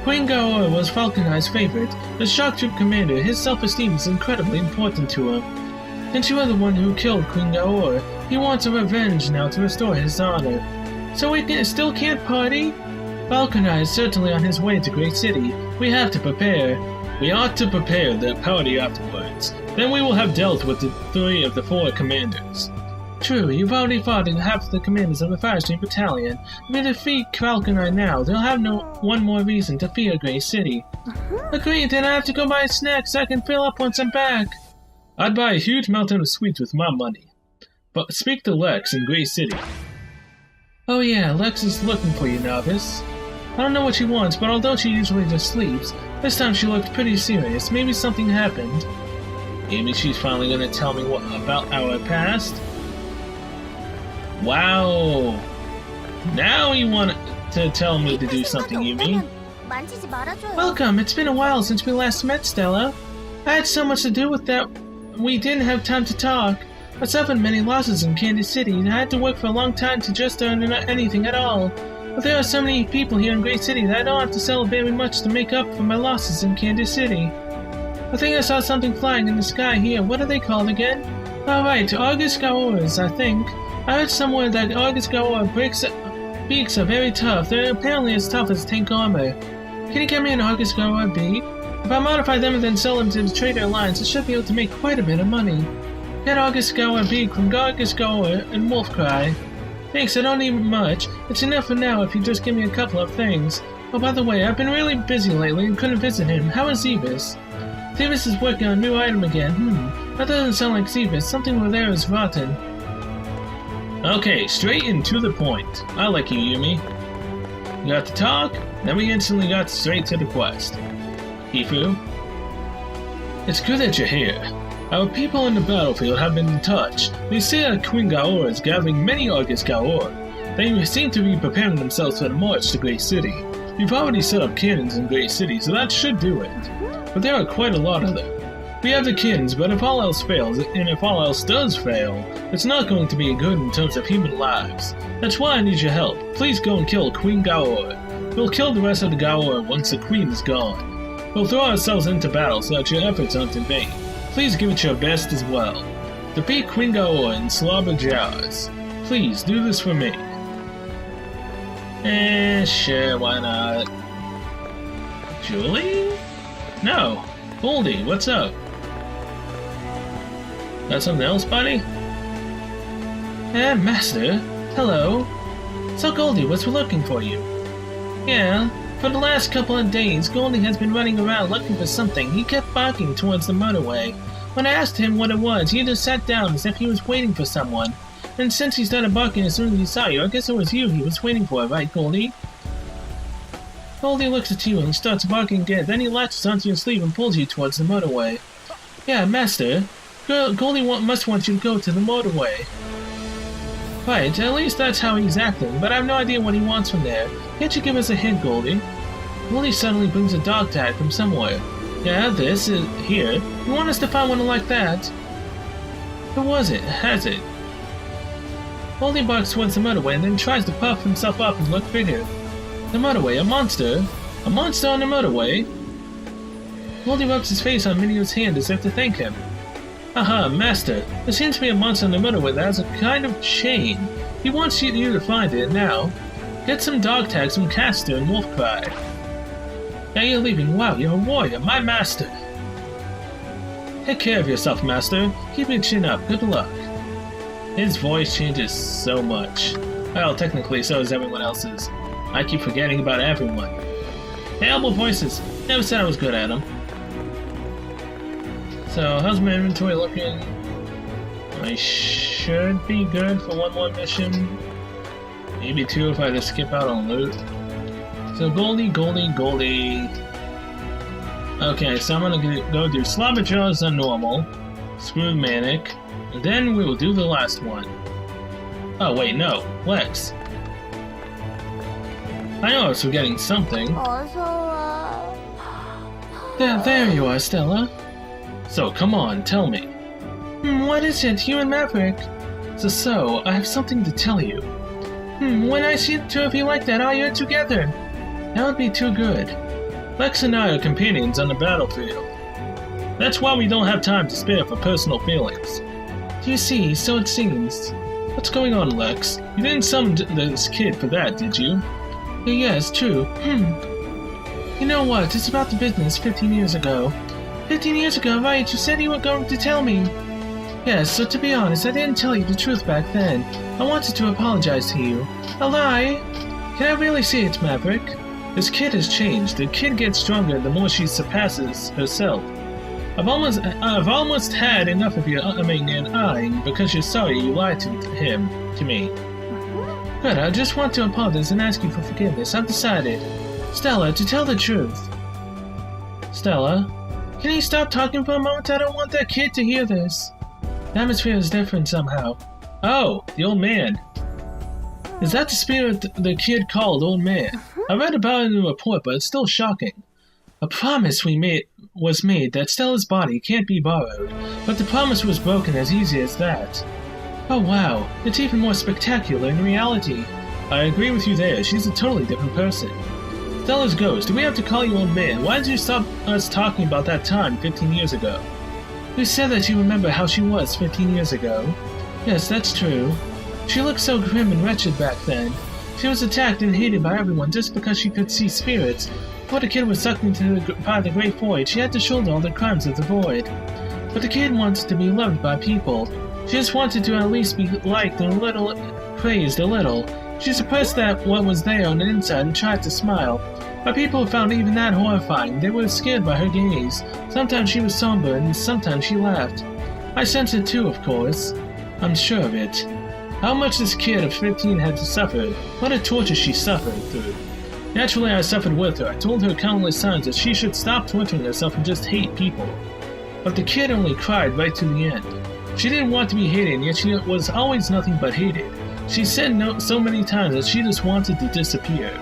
Queen Gaor was Falcon Eye's favorite. As Shock Troop commander, his self-esteem is incredibly important to him. Since you were the one who killed Queen Gaor, he wants a revenge now to restore his honor. So we still can't party? Falcon Eye is certainly on his way to Great City. We have to prepare. We ought to prepare the party afterwards. Then we will have dealt with the 3 of the 4 commanders. True, you've already fought half the commanders of the Firestream Battalion. If we defeat Falcon Eye now, they'll have one more reason to fear Great City. Agreed, then I have to go buy snacks so I can fill up once I'm back. I'd buy a huge mountain of sweets with my money. But speak to Lex in Great City. Oh yeah, Lex is looking for you, Novice. I don't know what she wants, but although she usually just sleeps, this time she looked pretty serious. Maybe something happened. Maybe she's finally gonna tell me about our past? Wow! Now you want to tell me to do something, Yumi? 만지지 말아줘요. Welcome. It's been a while since we last met, Stella. I had so much to do with that. We didn't have time to talk. I suffered many losses in Candy City, and I had to work for a long time to just earn anything at all. But there are so many people here in Great City that I don't have to sell very much to make up for my losses in Candy City. I think I saw something flying in the sky here. What are they called again? Oh, right, Argus Gaoras, I think. I heard somewhere that Argus Gaora beaks are very tough. They're apparently as tough as tank armor. Can you get me an Argus Gaora beak? If I modify them and then sell them to the Trader Alliance, I should be able to make quite a bit of money. Get Argus Gaora beak from Argus Gaora and Wolfcry. Thanks, I don't need much. It's enough for now if you just give me a couple of things. Oh, by the way, I've been really busy lately and couldn't visit him. How is Zebus? Zebus is working on a new item again. That doesn't sound like Zebus. Something over there is rotten. Okay, straight and to the point. I like you, Yumi. You got to talk, then we instantly got straight to the quest. Hifu? It's good that you're here. Our people in the battlefield have been in touch. They say that Queen Gaora is gathering many Argus Gaora. They seem to be preparing themselves for the march to Great City. We've already set up cannons in Great City, so that should do it. But there are quite a lot of them. We have the cannons, but if all else fails, and if all else does fail, it's not going to be good in terms of human lives. That's why I need your help. Please go and kill Queen Gaora. We'll kill the rest of the Gaora once the Queen is gone. We'll throw ourselves into battle so that your efforts aren't in vain. Please give it your best as well. Defeat Queen Gaora and slaughter Jaws. Please, do this for me. Sure, why not? Julie? No. Goldie, what's up? Got something else, buddy? Master. Hello. So Goldie was looking for you. Yeah. For the last couple of days, Goldie has been running around looking for something. He kept barking towards the motorway. When I asked him what it was, he just sat down as if he was waiting for someone. And since he started barking as soon as he saw you, I guess it was you he was waiting for, right, Goldie? Goldie looks at you and starts barking again. Then he latches onto your sleeve and pulls you towards the motorway. Yeah, Master. Goldie must want you to go to the motorway. Right, at least that's how he's acting, but I have no idea what he wants from there. Can't you give us a hint, Goldie? Goldie suddenly brings a dog tag from somewhere. Yeah, this is here. You want us to find one like that? Who was it? Has it? Goldie barks towards the motorway and then tries to puff himself up and look bigger. The motorway, a monster? A monster on the motorway? Goldie rubs his face on Minio's hand as if to thank him. Aha, Master. There seems to be a monster on the motorway that has a kind of chain. He wants you to find it now. Get some dog tags from Castor and Wolfcry. Now you're leaving. Wow, you're a warrior, my master. Take care of yourself, Master. Keep your chin up. Good luck. His voice changes so much. Well, technically, so is everyone else's. I keep forgetting about everyone. Terrible voices. Never said I was good at them. So, how's my inventory looking? I should be good for one more mission. Maybe two if I just skip out on loot. So, Goldie. Okay, so I'm gonna go do Slobber Jaws on normal. Screw Manic. And then we will do the last one. Oh, wait, no. Lex. I know I was forgetting something. 어서와. There you are, Stella. So, come on, tell me. What is it, you and Maverick? So, I have something to tell you. When I see the two of you like that, all you're together. That would be too good. Lex and I are companions on the battlefield. That's why we don't have time to spare for personal feelings. You see, so it seems. What's going on, Lex? You didn't summon this kid for that, did you? Yes, true. You know what, it's about the business 15 years ago. 15 years ago, right, you said you were going to tell me. Yes, so to be honest, I didn't tell you the truth back then. I wanted to apologize to you. A lie? Can I really say it's Maverick? This kid has changed. The kid gets stronger the more she surpasses herself. I've almost had enough of your umming and ahhing because you're sorry you lied to me. Good, I just want to apologize and ask you for forgiveness. I've decided. Stella, to tell the truth. Stella? Can you stop talking for a moment? I don't want that kid to hear this. The atmosphere is different somehow. Oh, the old man. Is that the spirit the kid called Old Man? I read about it in the report, but it's still shocking. A promise was made that Stella's body can't be borrowed, but the promise was broken as easy as that. Oh wow, it's even more spectacular in reality. I agree with you there, she's a totally different person. Stella's ghost, do we have to call you Old Man? Why did you stop us talking about that time 15 years ago? You said that you remember how she was 15 years ago. Yes, that's true. She looked so grim and wretched back then. She was attacked and hated by everyone just because she could see spirits. Before the kid was sucked by the Great Void, she had to shoulder all the crimes of the Void. But the kid wanted to be loved by people. She just wanted to at least be liked and a little praised a little. She suppressed that what was there on the inside and tried to smile. But people found even that horrifying. They were scared by her gaze. Sometimes she was somber and sometimes she laughed. I sensed it too, of course. I'm sure of it. How much this kid of 15 had to suffer. What a torture she suffered through. Naturally, I suffered with her. I told her countless times that she should stop torturing herself and just hate people. But the kid only cried right to the end. She didn't want to be hated, and yet she was always nothing but hated. She said no so many times that she just wanted to disappear.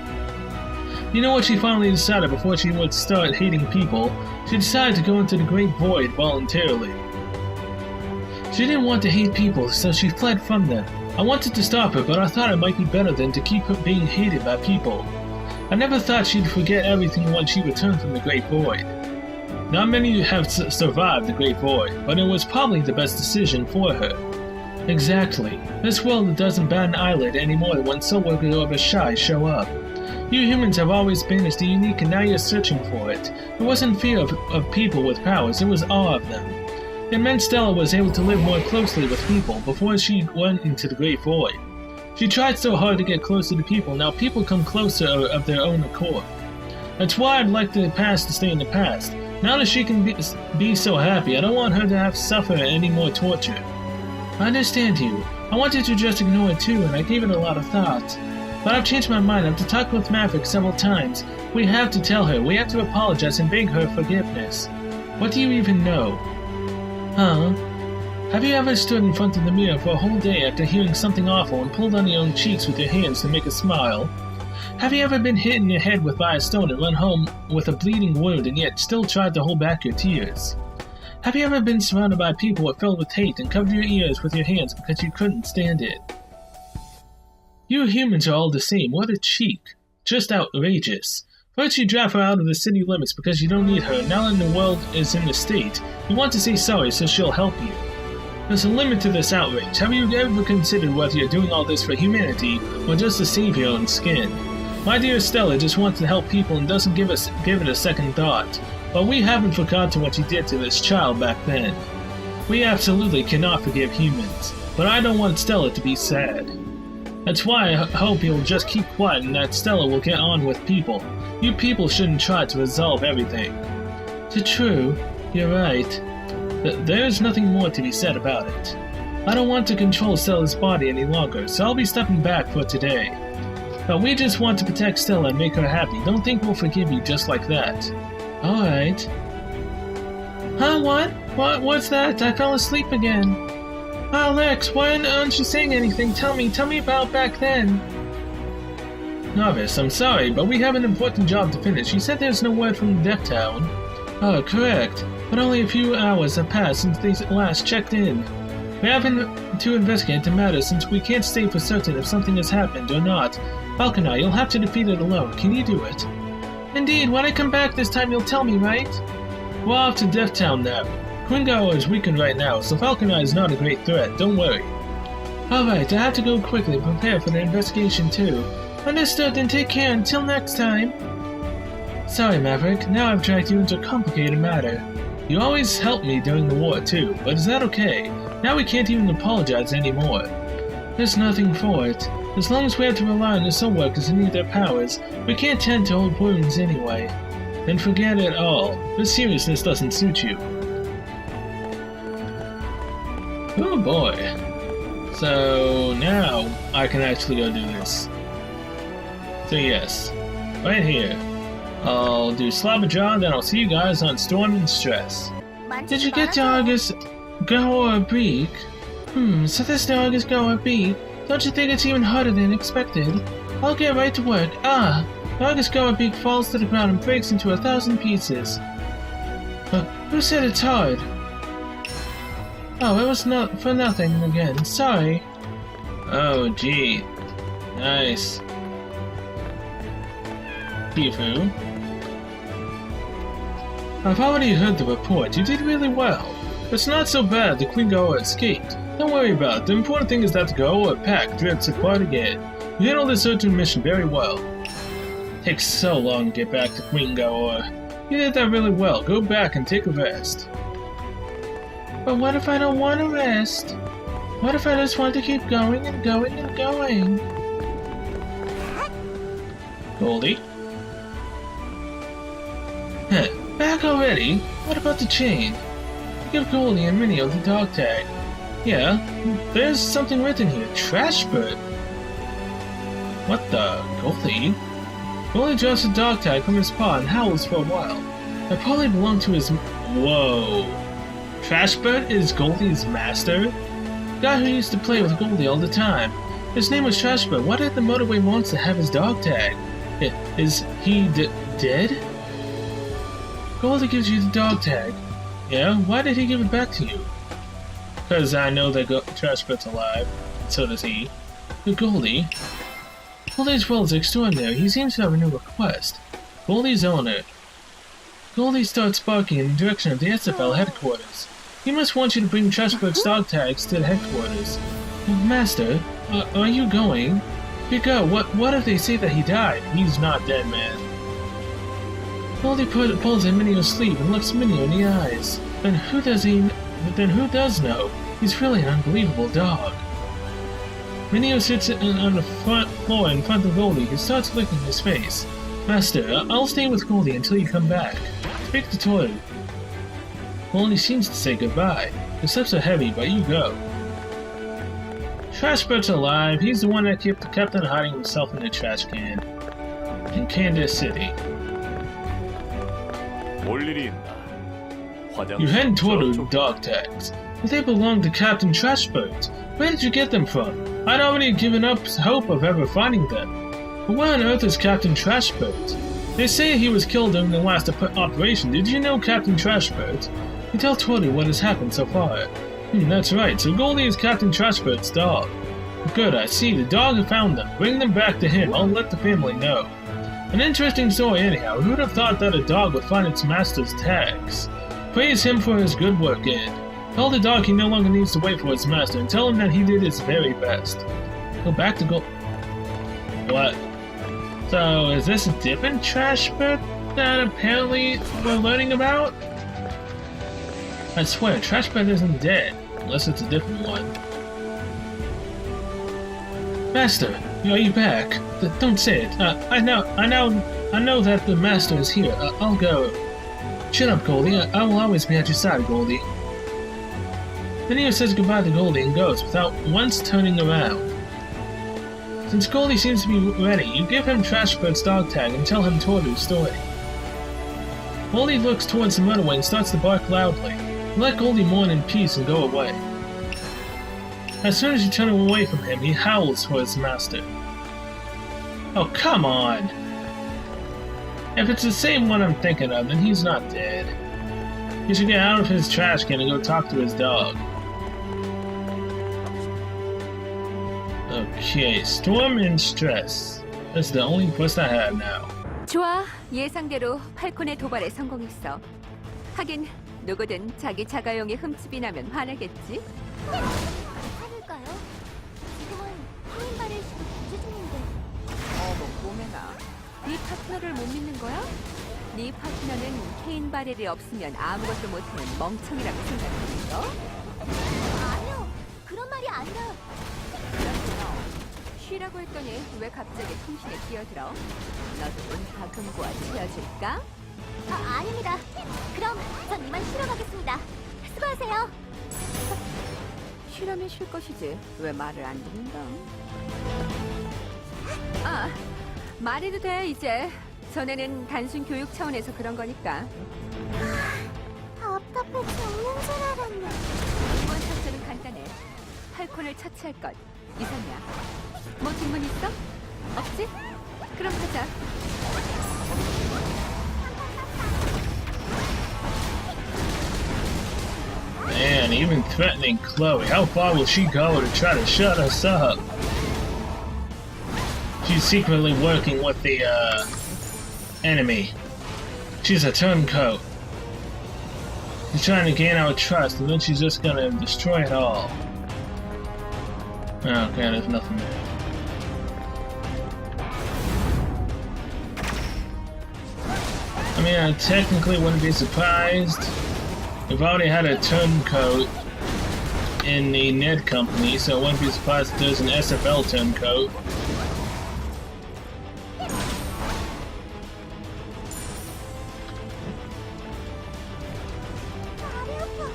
You know what she finally decided before she would start hating people? She decided to go into the Great Void voluntarily. She didn't want to hate people, so she fled from them. I wanted to stop her, but I thought it might be better than to keep her being hated by people. I never thought she'd forget everything once she returned from the Great Void. Not many have survived the Great Void, but it was probably the best decision for her. Exactly. This world doesn't bat an eyelid anymore when Soulworker or Bashai show up. You humans have always been as the unique, and now you're searching for it. It wasn't fear of people with powers, it was awe of them. It meant Stella was able to live more closely with people before she went into the Great Void. She tried so hard to get closer to people, now people come closer of their own accord. That's why I'd like the past to stay in the past. Now that she can be so happy, I don't want her to have to suffer any more torture. I understand you. I wanted to just ignore it too, and I gave it a lot of thought. But I've changed my mind. After talking with Maverick several times, we have to tell her. We have to apologize and beg her forgiveness. What do you even know? Huh? Have you ever stood in front of the mirror for a whole day after hearing something awful and pulled on your own cheeks with your hands to make a smile? Have you ever been hit in your head by a stone and run home with a bleeding wound and yet still tried to hold back your tears? Have you ever been surrounded by people who filled with hate and covered your ears with your hands because you couldn't stand it? You humans are all the same. What a cheek. Just outrageous. First you drive her out of the city limits because you don't need her, and now that the world is in the state, you want to say sorry so she'll help you. There's a limit to this outrage. Have you ever considered whether you're doing all this for humanity or just to save your own skin? My dear Stella just wants to help people and doesn't give it a second thought. But we haven't forgotten what you did to this child back then. We absolutely cannot forgive humans, but I don't want Stella to be sad. That's why I hope you'll just keep quiet and that Stella will get on with people. You people shouldn't try to resolve everything. It's true, you're right. There's nothing more to be said about it. I don't want to control Stella's body any longer, so I'll be stepping back for today. But we just want to protect Stella and make her happy. Don't think we'll forgive you just like that. Alright. Huh, what? What's that? I fell asleep again. Alex, why aren't you saying anything? Tell me about back then. Novice, I'm sorry, but we have an important job to finish. You said there's no word from Death Town. Oh, correct. But only a few hours have passed since they last checked in. We have to investigate the matter since we can't say for certain if something has happened or not. Falconer, you'll have to defeat it alone. Can you do it? Indeed, when I come back this time you'll tell me, right? We're off to Death Town now. Quingo is weakened right now, so Falconer is not a great threat, don't worry. Alright, I have to go quickly and prepare for the investigation too. Understood, then take care until next time. Sorry, Maverick, now I've dragged you into a complicated matter. You always helped me during the war too, but is that okay? Now we can't even apologize anymore. There's nothing for it. As long as we have to rely on the soul workers and need their powers, we can't tend to old wounds anyway. Then forget it all. This seriousness doesn't suit you. Oh boy. So now I can actually go do this. So yes, right here. I'll do Slobberjaw, then I'll see you guys on Storm and Stress. Did you get Dargus Goa Beak? So this Dargus Goa Beak, Don't you think it's even harder than expected? I'll get right to work. Ah! August Beak falls to the ground and breaks into 1,000 pieces. Who said it's hard? Oh, it was not for nothing again. Sorry. Oh, gee. Nice. Kifu. I've already heard the report. You did really well. It's not so bad the Queen Gaoa escaped. Don't worry about it. The important thing is that the Gaoa pack drifts apart again. You handled this urgent mission very well. Takes so long to get back to Queen Gaoa. You did that really well. Go back and take a rest. But what if I don't want to rest? What if I just want to keep going and going and going? Goldie? Heh, back already? What about the chain? Give Goldie and Minio the dog tag. Yeah, there's something written here. Trashbird. What the? Goldie? Goldie drops the dog tag from his paw and howls for a while. It probably belonged to his... Whoa. Trashbird is Goldie's master? The guy who used to play with Goldie all the time. His name was Trashbird. Why did the motorway monster have his dog tag? Is he dead? Goldie gives you the dog tag. Yeah? Why did he give it back to you? Because I know that Trashbird's alive. So does he. But Goldie... Goldie's world is extraordinary. He seems to have a new request. Goldie's owner. Goldie starts barking in the direction of the SFL headquarters. He must want you to bring Trashbird's dog tags to the headquarters. Master, are you going? You go. What if they say that he died? He's not dead, man. Goldie pulls in Minio's sleeve and looks Minio in the eyes. Then who does know? He's really an unbelievable dog. Minio sits on the front floor in front of Goldie. He starts licking his face. Master, I'll stay with Goldie until you come back. Speak to Toru. Goldie seems to say goodbye. The steps are heavy, but you go. Trashbird's alive. He's the one that kept on hiding himself in the trash can. In Candace City. You head toward the dog tags. But they belong to Captain Trashbird. Where did you get them from? I'd already given up hope of ever finding them. But where on earth is Captain Trashbird? They say he was killed during the last operation. Did you know Captain Trashbird? You tell Toru what has happened so far. That's right. So Goldie is Captain Trashbird's dog. Good, I see. The dog found them. Bring them back to him. I'll let the family know. An interesting story anyhow. Who would have thought that a dog would find its master's tags? Praise him for his good work, Ed. Tell the dog he no longer needs to wait for his master, and tell him that he did his very best. Go back to What? So, is this a different Trashbird that apparently we're learning about? I swear, Trashbird isn't dead, unless it's a different one. Master, are you back? Don't say it. I know that the master is here. I'll go. Chin up, Goldie. I will always be at your side, Goldie. Minio says goodbye to Goldie and goes without once turning around. Since Goldie seems to be ready, you give him Trashbird's dog tag and tell him Toru's story. Goldie looks towards the motorway and starts to bark loudly. You let Goldie mourn in peace and go away. As soon as you turn away from him, he howls for his master. Oh, come on! If it's the same one I'm thinking of, then he's not dead. He should get out of his trash can and go talk to his dog. Okay, storm and stress. That's the only quest I have now. 좋아, 예상대로 팔콘의 도발에 성공했어. 하긴 누구든 자기 자가용에 흠집이 나면 화내겠지. 화낼까요? 지금은 코인바를 준비 중인데. 몸에나. 네 파트너를 못 믿는 거야? 네 파트너는 케인 바렐이 없으면 아무것도 못하는 멍청이라고 생각하는 거? 아니요, 그런 말이 아니라. 쉬라고 했더니 왜 갑자기 통신에 끼어들어? 너도 은하 금고와 치워줄까? 아닙니다. 그럼 전 이만 쉬러 가겠습니다. 수고하세요. 쉬라면 쉴 것이지 왜 말을 안 듣는가? 말해도 돼 이제. 전에는 단순 교육 차원에서 그런 거니까. 답답해 죽는 줄 알았네. 이번 작전은 간단해. 팔콘을 처치할 것. 이상이야. 뭐 질문 있어? 없지? 그럼 가자. Man, even threatening Chloe. How far will she go to try to shut us up? She's secretly working with the, enemy. She's a turncoat. She's trying to gain our trust, and then she's just gonna destroy it all. Oh, okay, there's nothing there. I mean, I technically wouldn't be surprised. We've already had a turncoat in the Ned company, so I wouldn't be surprised if there's an SFL turncoat.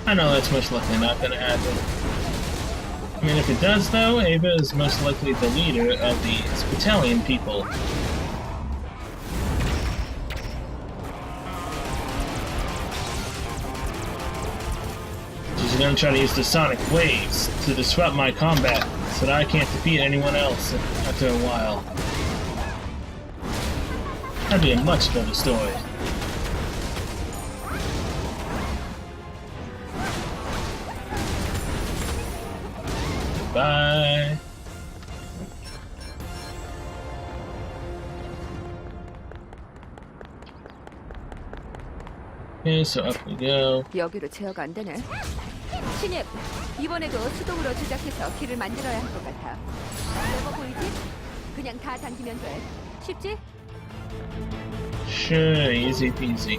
I know that's most likely not gonna happen. I mean, if it does though, Ava is most likely the leader of the Battalion people. She's gonna try to use the sonic waves to disrupt my combat so that I can't defeat anyone else after a while. That'd be a much better story. Bye. Okay, so up we go. 여기로 제어가 안 되네. 신입, 이번에도 수동으로 조작해서 길을 만들어야 할 것 같아. 레버 보이지? 그냥 다 당기면 돼. 쉽지? Sure, easy peasy.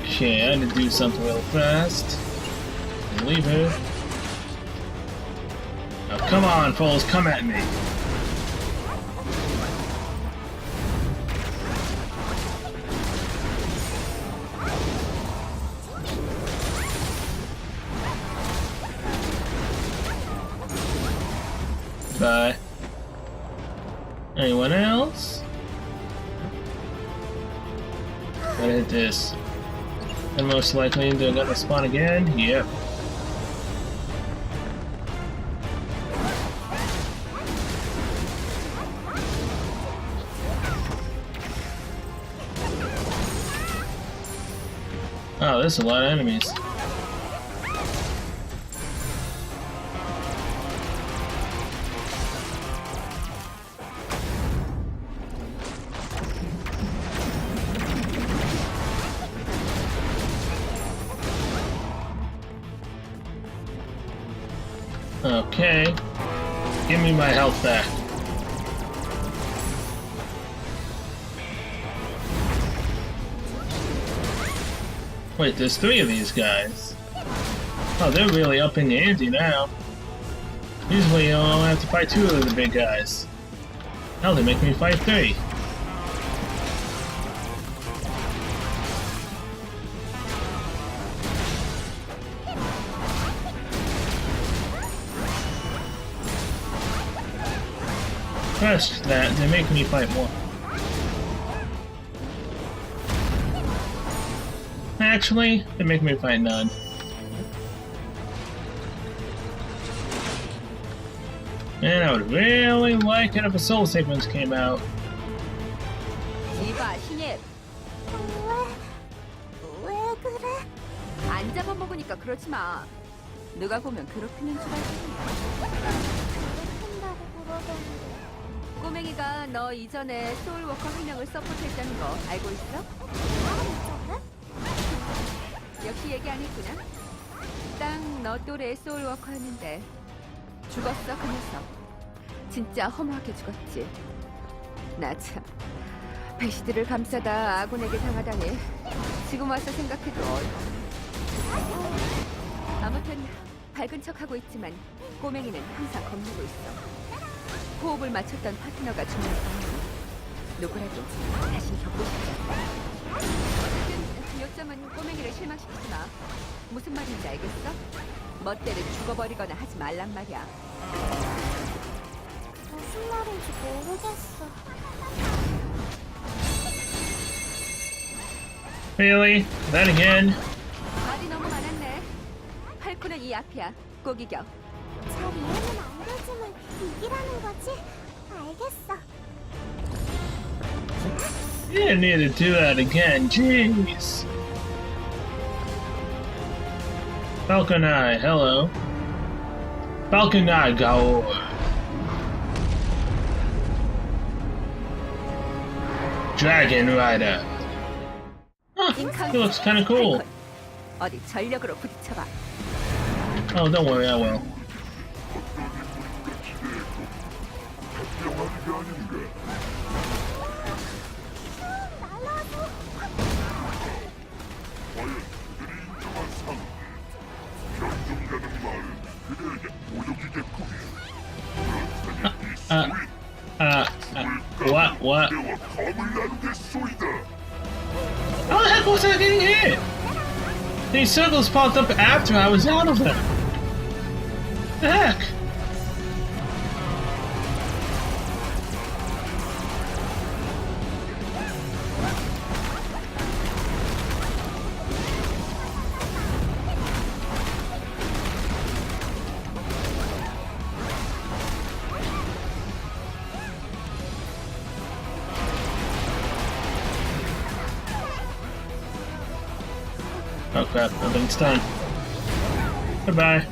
Okay, I had to do something real fast. Leave her. Now come on, fools, come at me. Bye. Anyone else? Gotta hit this. And most likely they're gonna spawn again? Yep. Oh, there's a lot of enemies. Okay. Give me my health back. Wait, there's 3 of these guys. Oh, they're really up in the ante now. Usually you only have to fight 2 of the big guys. Now they make me fight 3. First, that they make me fight 1. Actually, they make me fight none. And I would really like it if a soul sequence came out. 이봐, 신입. 왜 그래? 안 잡아먹으니까 그렇지 마. 누가 보면 괴롭히는 줄 알지. 한다고 그러던데. 꼬맹이가 너 이전에 소울워커 한 명을 서포트했다는 거 알고 있어? 역시 얘기 안 했구나. 딱 너 또래의 소울워커였는데 죽었어, 그 녀석. 진짜 허무하게 죽었지. 나 참 배시들을 감싸다 아군에게 당하다니 지금 와서 생각해도 어이없네. 아무튼 밝은 척하고 있지만 꼬맹이는 항상 겁내고 있어. 호흡을 맞췄던 파트너가 죽는 상황. 누구라도 다시 겪고 싶지 않아. 어쨌든 요점은 꼬맹이를 실망시키지 마. 무슨 말인지 알겠어? 멋대로 죽어버리거나 하지 말란 말이야. 무슨 말인지 모르겠어. Really? That again? 말이 너무 많았네. 팔코는 이 앞이야. 꼭 이겨. 잘 이해는 안 되지만 이기라는 거지? 알겠어. You didn't need to do that again, jeez. Falcon Eye, hello. Falcon Eye, Gaor. Dragon Rider. Huh, he looks kinda cool. 팔콘. 어디 전력으로 부딪혀봐. Oh, don't worry, I will. What? How the heck was I getting hit? These circles popped up after I was out of them. The heck? Oh crap, nothing's done. Goodbye.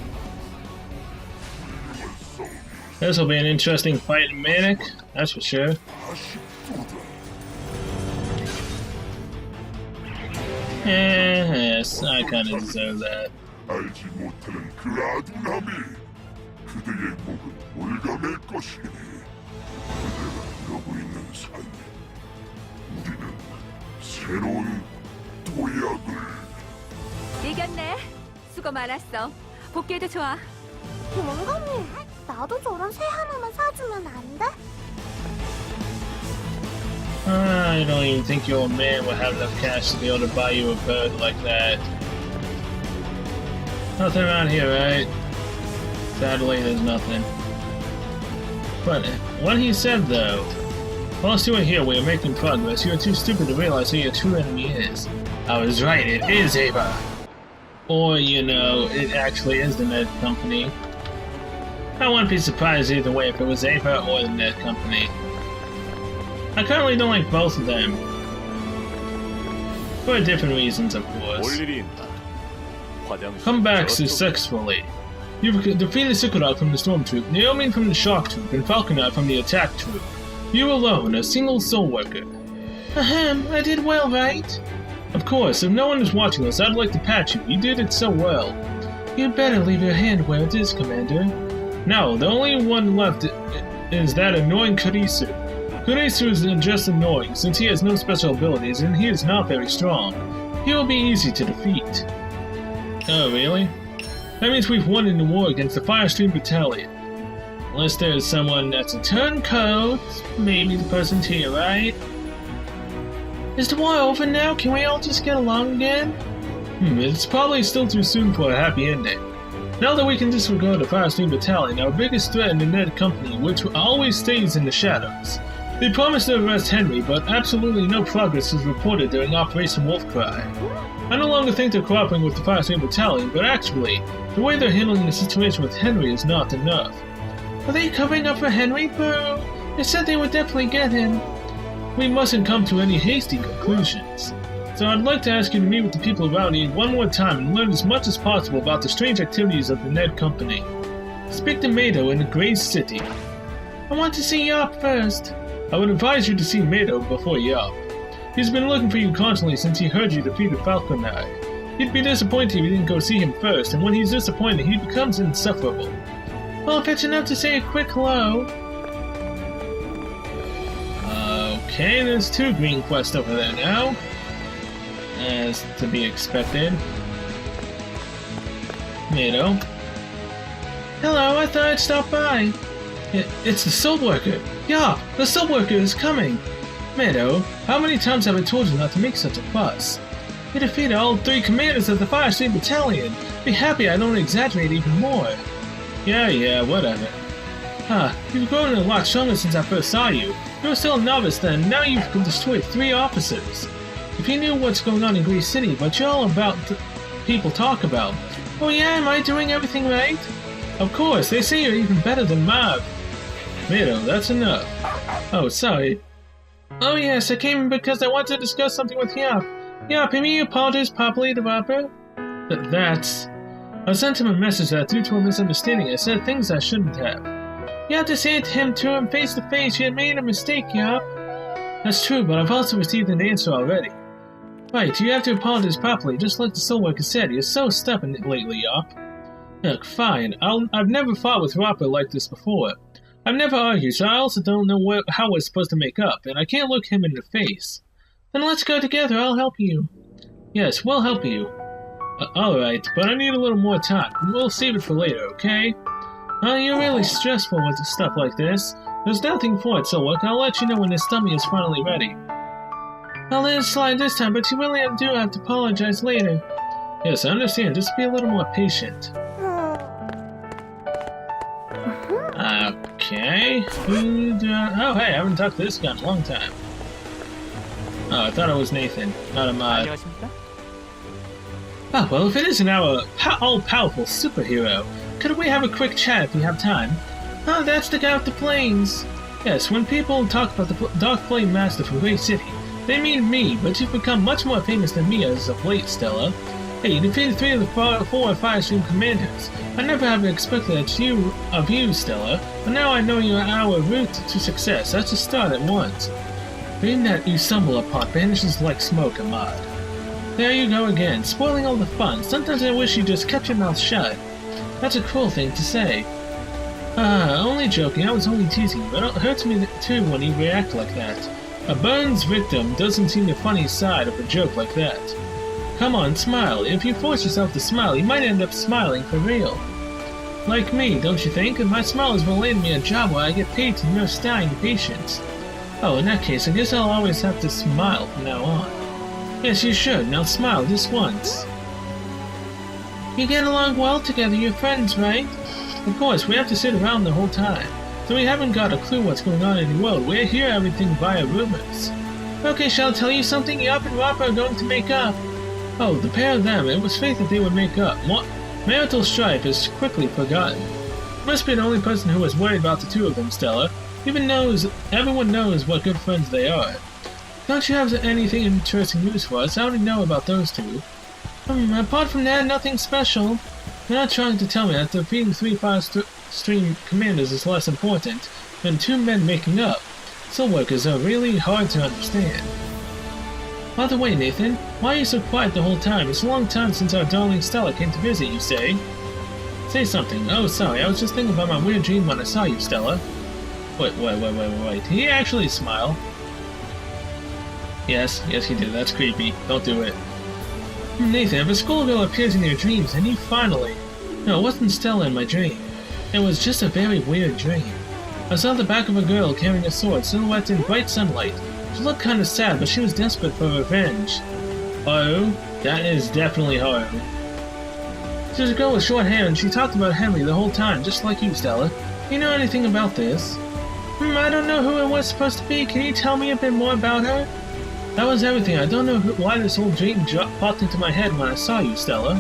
This will be an interesting fight in Manic, that's for sure. Yes, I kinda deserve that. 알지 못하는 그 아둔함이 그대의 목은 올가맬 것이니 그대가 이러고 있는 삶 우리는 새로운 도약을 이겼네. 수고 많았어. 복귀해도 좋아. 영감님, 나도 저런 새 하나만 사주면 안 돼? I don't even think your man would have enough cash to be able to buy you a bird like that. Nothing around here, right? Sadly, there's nothing. But what he said, though, while us two are here, we are making progress. You are too stupid to realize who your true enemy is. I was right, it is Ava. Or, you know, it actually is the Ned Company. I wouldn't be surprised either way if it was Ava or the Ned Company. I currently don't like both of them. For different reasons, of course. 올 일이 있나? 화장실 Come back 저쪽에. successfully. You've defeated Sukurat from the Storm Troop, Naomi from the Shock Troop, and Falconer from the Attack Troop. You alone, a single soul worker. Ahem, I did well, right? Of course, if no one is watching us, I'd like to pat you. You did it so well. You'd better leave your hand where it is, Commander. No, the only one left is that annoying Kurisu. Kurisu is just annoying, since he has no special abilities and he is not very strong. He will be easy to defeat. Oh, really? That means we've won in the war against the Firestream Battalion. Unless there's someone that's a turncoat, maybe the person's here, right? Is the war over now? Can we all just get along again? It's probably still too soon for a happy ending. Now that we can disregard the Firestream Battalion, our biggest threat in the Ned Company, which always stays in the shadows. They promised to arrest Henry, but absolutely no progress is reported during Operation Wolfcry. I no longer think they're cooperating with the Firestream Battalion, but actually, the way they're handling the situation with Henry is not enough. Are they covering up for Henry? Boo! They said they would definitely get him. We mustn't come to any hasty conclusions. So I'd like to ask you to meet with the people around here one more time and learn as much as possible about the strange activities of the Ned Company. Speak to Mado in the Grey City. I want to see Yop first. I would advise you to see Mado before Yop. He's been looking for you constantly since he heard you defeated Falconer. He'd be disappointed if you didn't go see him first, and when he's disappointed, he becomes insufferable. Well, if it's enough to say a quick hello. Okay, there's 2 green quests over there now. As to be expected. Mado. Hello, I thought I'd stop by. It's the Soul Worker. Yeah, the Soul Worker is coming. Meadow, how many times have I told you not to make such a fuss? You defeated all 3 commanders of the Fire Stream Battalion. Be happy I don't exaggerate even more. Yeah, whatever. You've grown a lot stronger since I first saw you. You were still a novice then, now you've destroyed 3 officers. If you knew what's going on in Grease City, but you're all about people talk about. Oh yeah, am I doing everything right? Of course, they say you're even better than Marv. Meadow, that's enough. Oh, sorry. Oh yes, I came because I want to discuss something with Yop. Yop, have you apologized properly to Robert? That's... I sent him a message that due to a misunderstanding I said things I shouldn't have. You have to say it to him face to face. You had made a mistake, Yop. That's true, but I've also received an answer already. Right, you have to apologize properly, just like the Soulworker said. You're so stubborn lately, Yop. Look, fine. I've never fought with Robert like this before. I've never argued, so I also don't know how we're supposed to make up, and I can't look him in the face. Then let's go together, I'll help you. Yes, we'll help you. Alright, but I need a little more time. We'll save it for later, okay? You're really stressful with stuff like this. There's nothing for it, Soulworker. I'll let you know when his stomach is finally ready. I'll let it slide this time, but you really do have to apologize later. Yes, I understand. Just be a little more patient. Okay. Oh, hey, I haven't talked to this guy in a long time. Oh, I thought it was Nathan, not Ahmad. Oh, well, if it isn't our all-powerful superhero, could we have a quick chat if you have time? Oh, that's the guy with the planes. Yes, when people talk about the Dark Flame Master from Great City, they mean me, but you've become much more famous than me as of late, Stella. Hey, you defeated 3 of the 4 Fire Stream commanders. I never have expected that of you, Stella, but now I know you are our route to success. That's a start at once. Being that you stumble upon vanishes like smoke, Ahmad. There you go again, spoiling all the fun. Sometimes I wish you just kept your mouth shut. That's a cruel thing to say. Only joking, I was only teasing you, but it hurts me too when you react like that. A Burns victim doesn't see the funny side of a joke like that. Come on, smile. If you force yourself to smile, you might end up smiling for real. Like me, don't you think? My smile is will land me a job where I get paid to nurse dying patients. Oh, in that case, I guess I'll always have to smile from now on. Yes, you should. Now smile just once. You get along well together, you're friends, right? Of course, we have to sit around the whole time. So we haven't got a clue what's going on in the world. We hear everything via rumors. Okay, shall I tell you something? Yop and Rappa are going to make up. Oh, the pair of them. It was fate that they would make up. Marital strife is quickly forgotten. You must be the only person who was worried about the 2 of them, Stella. Everyone knows what good friends they are. Don't you have anything interesting news for us? I already know about those 2. Apart from that, nothing special. You're not trying to tell me that defeating 3 Fire Stream commanders is less important than 2 men making up. Soulworkers are really hard to understand. By the way, Nathan, why are you so quiet the whole time? It's a long time since our darling Stella came to visit, you say? Say something. Oh, sorry, I was just thinking about my weird dream when I saw you, Stella. Wait. Did he actually smile? Yes, he did. That's creepy. Don't do it. Nathan, if a schoolgirl appears in your dreams, and you finally... No, it wasn't Stella in my dream. It was just a very weird dream. I saw the back of a girl carrying a sword, silhouetted in bright sunlight. She looked kind of sad, but she was desperate for revenge. Haru? That is definitely Haru. She was a girl with short hair, and she talked about Henry the whole time, just like you, Stella. You know anything about this? I don't know who it was supposed to be. Can you tell me a bit more about her? That was everything. I don't know why this whole dream popped into my head when I saw you, Stella.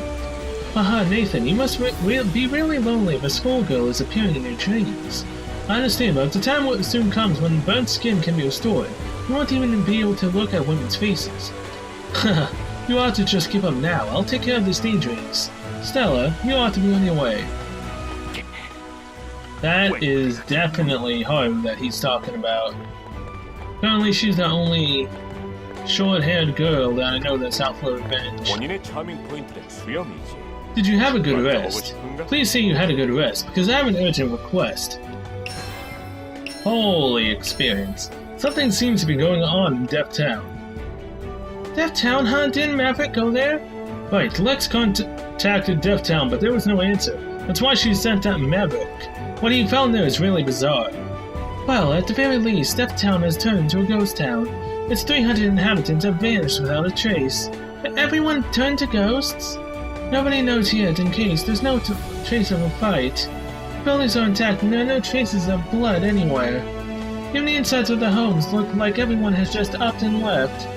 Haha, Nathan, you must be really lonely if a schoolgirl is appearing in your dreams. I understand, but if the time soon comes when burnt skin can be restored, you won't even be able to look at women's faces. Haha, you ought to just give up now. I'll take care of this daydreams. Stella, you ought to be on your way. That is definitely Haru that he's talking about. Apparently she's the only short-haired girl that I know that's out for revenge. Did you have a good rest? Please say you had a good rest, because I have an urgent request. Holy experience. Something seems to be going on in Death Town. Death Town, huh? Didn't Maverick go there? Right, Lex contacted Death Town, but there was no answer. That's why she sent out Maverick. What he found there is really bizarre. Well, at the very least, Death Town has turned into a ghost town. Its 300 inhabitants have vanished without a trace. Everyone turned to ghosts? Nobody knows yet, in case there's no trace of a fight. The buildings are intact and there are no traces of blood anywhere. Even the insides of the homes look like everyone has just upped and left.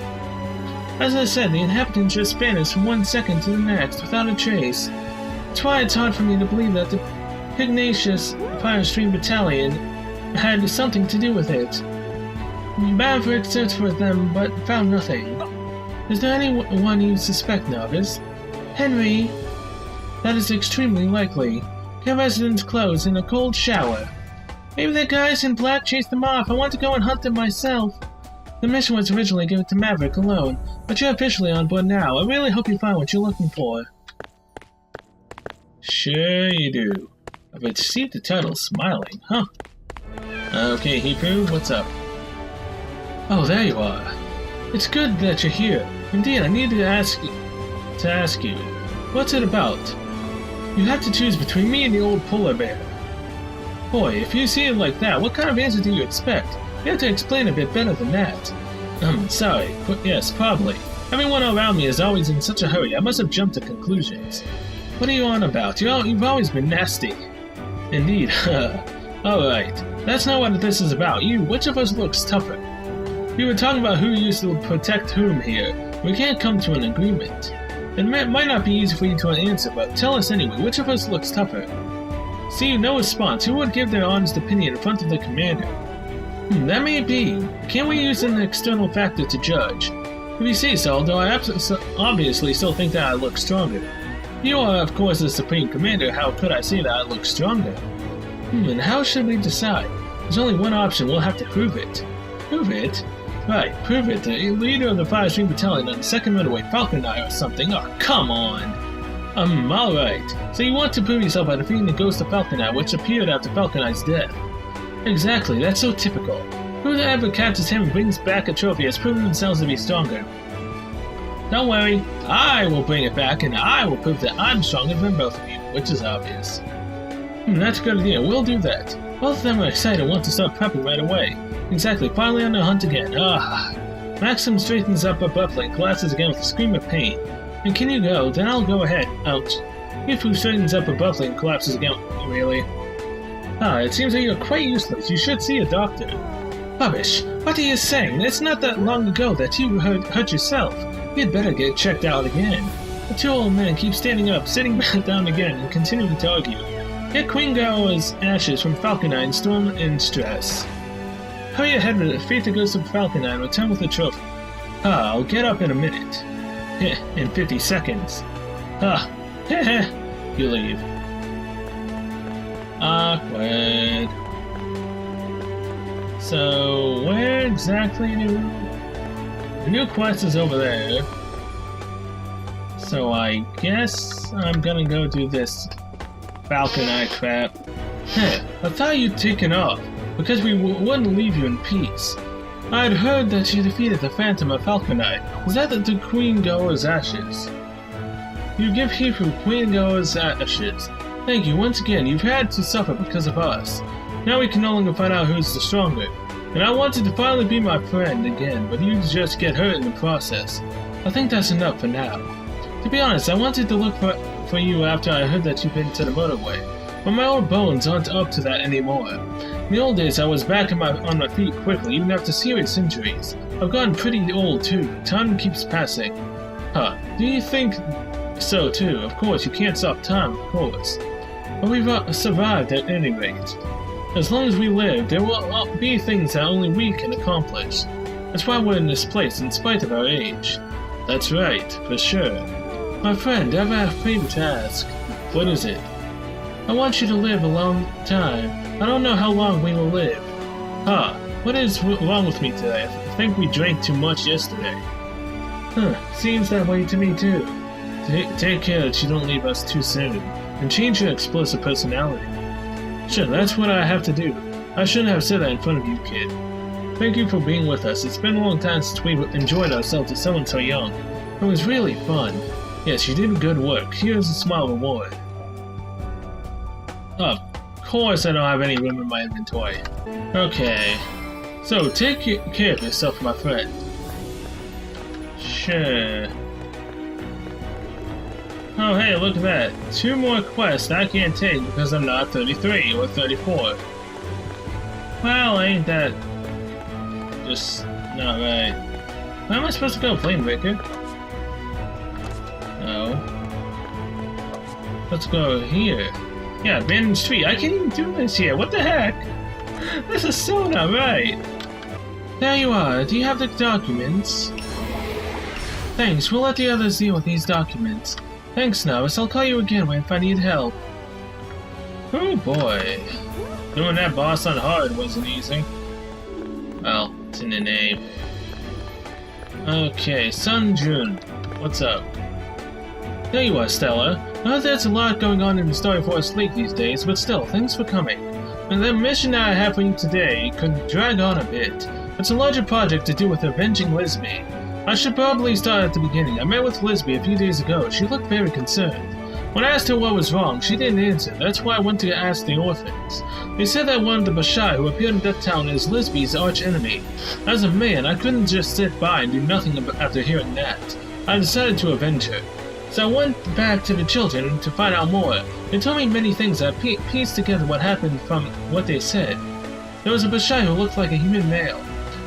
As I said, the inhabitants just vanished from one second to the next without a trace. That's why it's hard for me to believe that the Pugnacious Firestream Battalion had something to do with it. Maverick searched for them but found nothing. Is there anyone you suspect, Novice? Henry? That is extremely likely. Get residence clothes and a cold shower. Maybe the guys in black chased them off. I want to go and hunt them myself. The mission was originally given to Maverick alone, but you're officially on board now. I really hope you find what you're looking for. Sure you do. I've received the title Smiling, huh? Okay, Hebrew, what's up? Oh, there you are. It's good that you're here. Indeed, I need to ask you, what's it about? You have to choose between me and the old polar bear. Boy, if you see it like that, what kind of answer do you expect? You have to explain a bit better than that. Sorry, but yes, probably. Everyone around me is always in such a hurry, I must have jumped to conclusions. What are you on about? You've always been nasty. Indeed, alright. That's not what this is about. Which of us looks tougher? We were talking about who used to protect whom here. We can't come to an agreement. It might not be easy for you to answer, but tell us anyway, which of us looks tougher? See, no response. Who would give their honest opinion in front of the commander? That may be. Can't we use an external factor to judge? If you say so, though I obviously still think that I look stronger. You are, of course, the Supreme Commander. How could I say that I look stronger? And how should we decide? There's only one option. We'll have to prove it. Prove it? Right, prove it. The leader of the Firestream Battalion on the second runaway Falcon Eye or something. Oh, come on! Alright. So you want to prove yourself by defeating the ghost of Falcon Eye, which appeared after Falcon Eye's death. Exactly, that's so typical. Whoever catches him and brings back a trophy has proven themselves to be stronger. Don't worry, I will bring it back and I will prove that I'm stronger than both of you, which is obvious. That's a good idea, we'll do that. Both of them are excited and want to start prepping right away. Exactly, finally on the hunt again. Maxim straightens up abruptly and collapses again with a scream of pain. And can you go? Then I'll go ahead. Ouch. Yifu straightens up abruptly and collapses again. Really? It seems that you're quite useless. You should see a doctor. Rubbish. What are you saying? It's not that long ago that you hurt yourself. You'd better get checked out again. The two old men keep standing up, sitting back down again, and continuing to argue. Get Queen Gaoa's ashes from Falcon Eye and storm in stress. Hurry ahead and defeat the ghost of Falcon Eye and return with the trophy. I'll get up in a minute. In 50 seconds. You leave. Awkward. So, where exactly the new quest is over there. So I guess I'm gonna go do this Falcon Eye crap. I thought you'd taken off, because we wouldn't leave you in peace. I'd heard that you defeated the Phantom of Falcon Eye. Was that the Queen Gaoa's ashes? You give Hifu Queen Gaoa's ashes. Thank you once again. You've had to suffer because of us. Now we can no longer find out who's the stronger. And I wanted to finally be my friend again, but you just get hurt in the process. I think that's enough for now. To be honest, I wanted to look for you after I heard that you've been to the motorway, but my old bones aren't up to that anymore. In the old days, I was back on my feet quickly, even after serious injuries. I've gotten pretty old too. Time keeps passing. Do you think so too? Of course, you can't stop time, of course. But we've survived at any rate. As long as we live, there will be things that only we can accomplish. That's why we're in this place, in spite of our age. That's right, for sure. My friend, I have a favor to ask. What is it? I want you to live a long time. I don't know how long we will live. What is wrong with me today? I think we drank too much yesterday. Seems that way to me too. Take care that you don't leave us too soon, and change your explosive personality. Sure, that's what I have to do. I shouldn't have said that in front of you, kid. Thank you for being with us. It's been a long time since we've enjoyed ourselves with someone so young. It was really fun. Yes, you did good work. Here's a small reward. Of course I don't have any room in my inventory. Okay. So, take care of yourself, my friend. Sure. Oh, hey, look at that. 2 more quests I can't take because I'm not 33 or 34. Well, ain't that just not right. Where am I supposed to go, Flamebreaker? No. Let's go here. Yeah, abandoned street. I can't even do this here. What the heck? This is so not right. There you are. Do you have the documents? Thanks. We'll let the others deal with these documents. Thanks, Novice. I'll call you again if I need help. Oh boy. Doing that boss on hard wasn't easy. Well, it's in the name. Okay, Sun Jun. What's up? There you are, Stella. I know there's a lot going on in the Story Force League these days, but still, thanks for coming. And the mission that I have for you today could drag on a bit. It's a larger project to do with avenging Lisby. I should probably start at the beginning. I met with Lisby a few days ago. She looked very concerned. When I asked her what was wrong, she didn't answer. That's why I went to ask the orphans. They said that one of the Bashai who appeared in Death Town is Lisby's arch enemy. As a man, I couldn't just sit by and do nothing after hearing that. I decided to avenge her. So I went back to the children to find out more. They told me many things. I pieced together what happened from what they said. There was a Bashai who looked like a human male.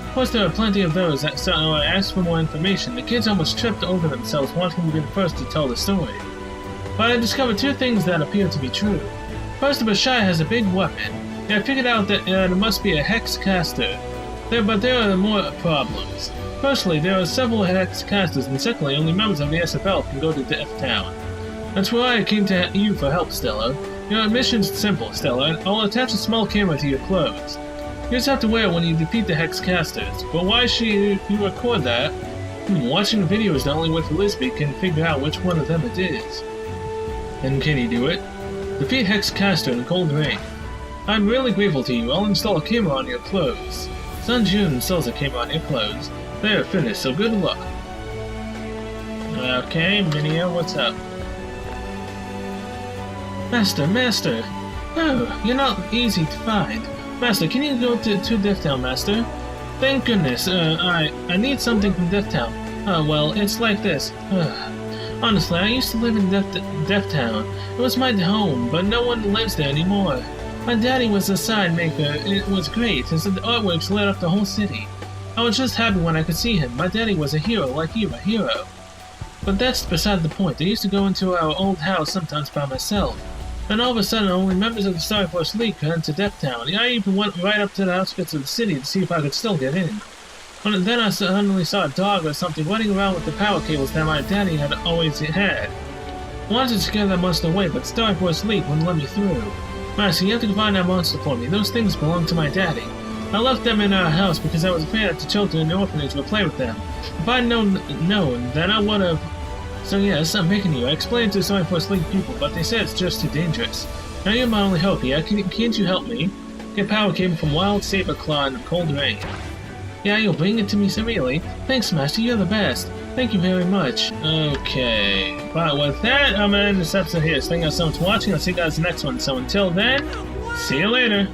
Of course, there are plenty of those that I asked for more information. The kids almost tripped over themselves wanting to be the first to tell the story. But I discovered 2 things that appear to be true. First, the Bashai has a big weapon. I figured out that it must be a hex caster. But there are more problems. Firstly, there are several hex casters, and secondly, only members of the SFL can go to Death Town. That's why I came to you for help, Stella. Your mission's simple, Stella. I'll attach a small camera to your clothes. You just have to wear it when you defeat the hex casters. But why should you record that? Watching the video is the only way for Lisby can figure out which one of them it is. And can you do it? Defeat hex caster in Cold Rain. I'm really grateful to you. I'll install a camera on your clothes. Sun Jun installs a camera on your clothes. They're finished, so good luck. Okay, Minia, what's up? Master! Oh, you're not easy to find. Master, can you go to Death Town, Master? Thank goodness, I need something from Death Town. Well, it's like this. Honestly, I used to live in Death Town. It was my home, but no one lives there anymore. My daddy was a sign maker. It was great. His artworks lit up the whole city. I was just happy when I could see him. My daddy was a hero like you, a hero. But that's beside the point. I used to go into our old house sometimes by myself. Then all of a sudden, only members of the Story Force League could enter Death Town. I even went right up to the outskirts of the city to see if I could still get in. Then I suddenly saw a dog or something running around with the power cables that my daddy had always had. I wanted to scare that monster away, but Story Force League wouldn't let me through. Master, you have to find that monster for me. Those things belong to my daddy. I left them in our house because I was afraid that the children in the orphanage would play with them. If I'd known, then I would have... So yes, I'm making you. I explained to Story Force League people, but they said it's just too dangerous. Now you're my only hope here. Can't you help me? Get power cable from Wild Saber Claw in Cold Rain. Yeah, you'll bring it to me, so really? Thanks, Master. You're the best. Thank you very much. Okay. But with that, I'm going to end this episode here. So thank you guys so much for watching. I'll see you guys in the next one. So until then, see you later.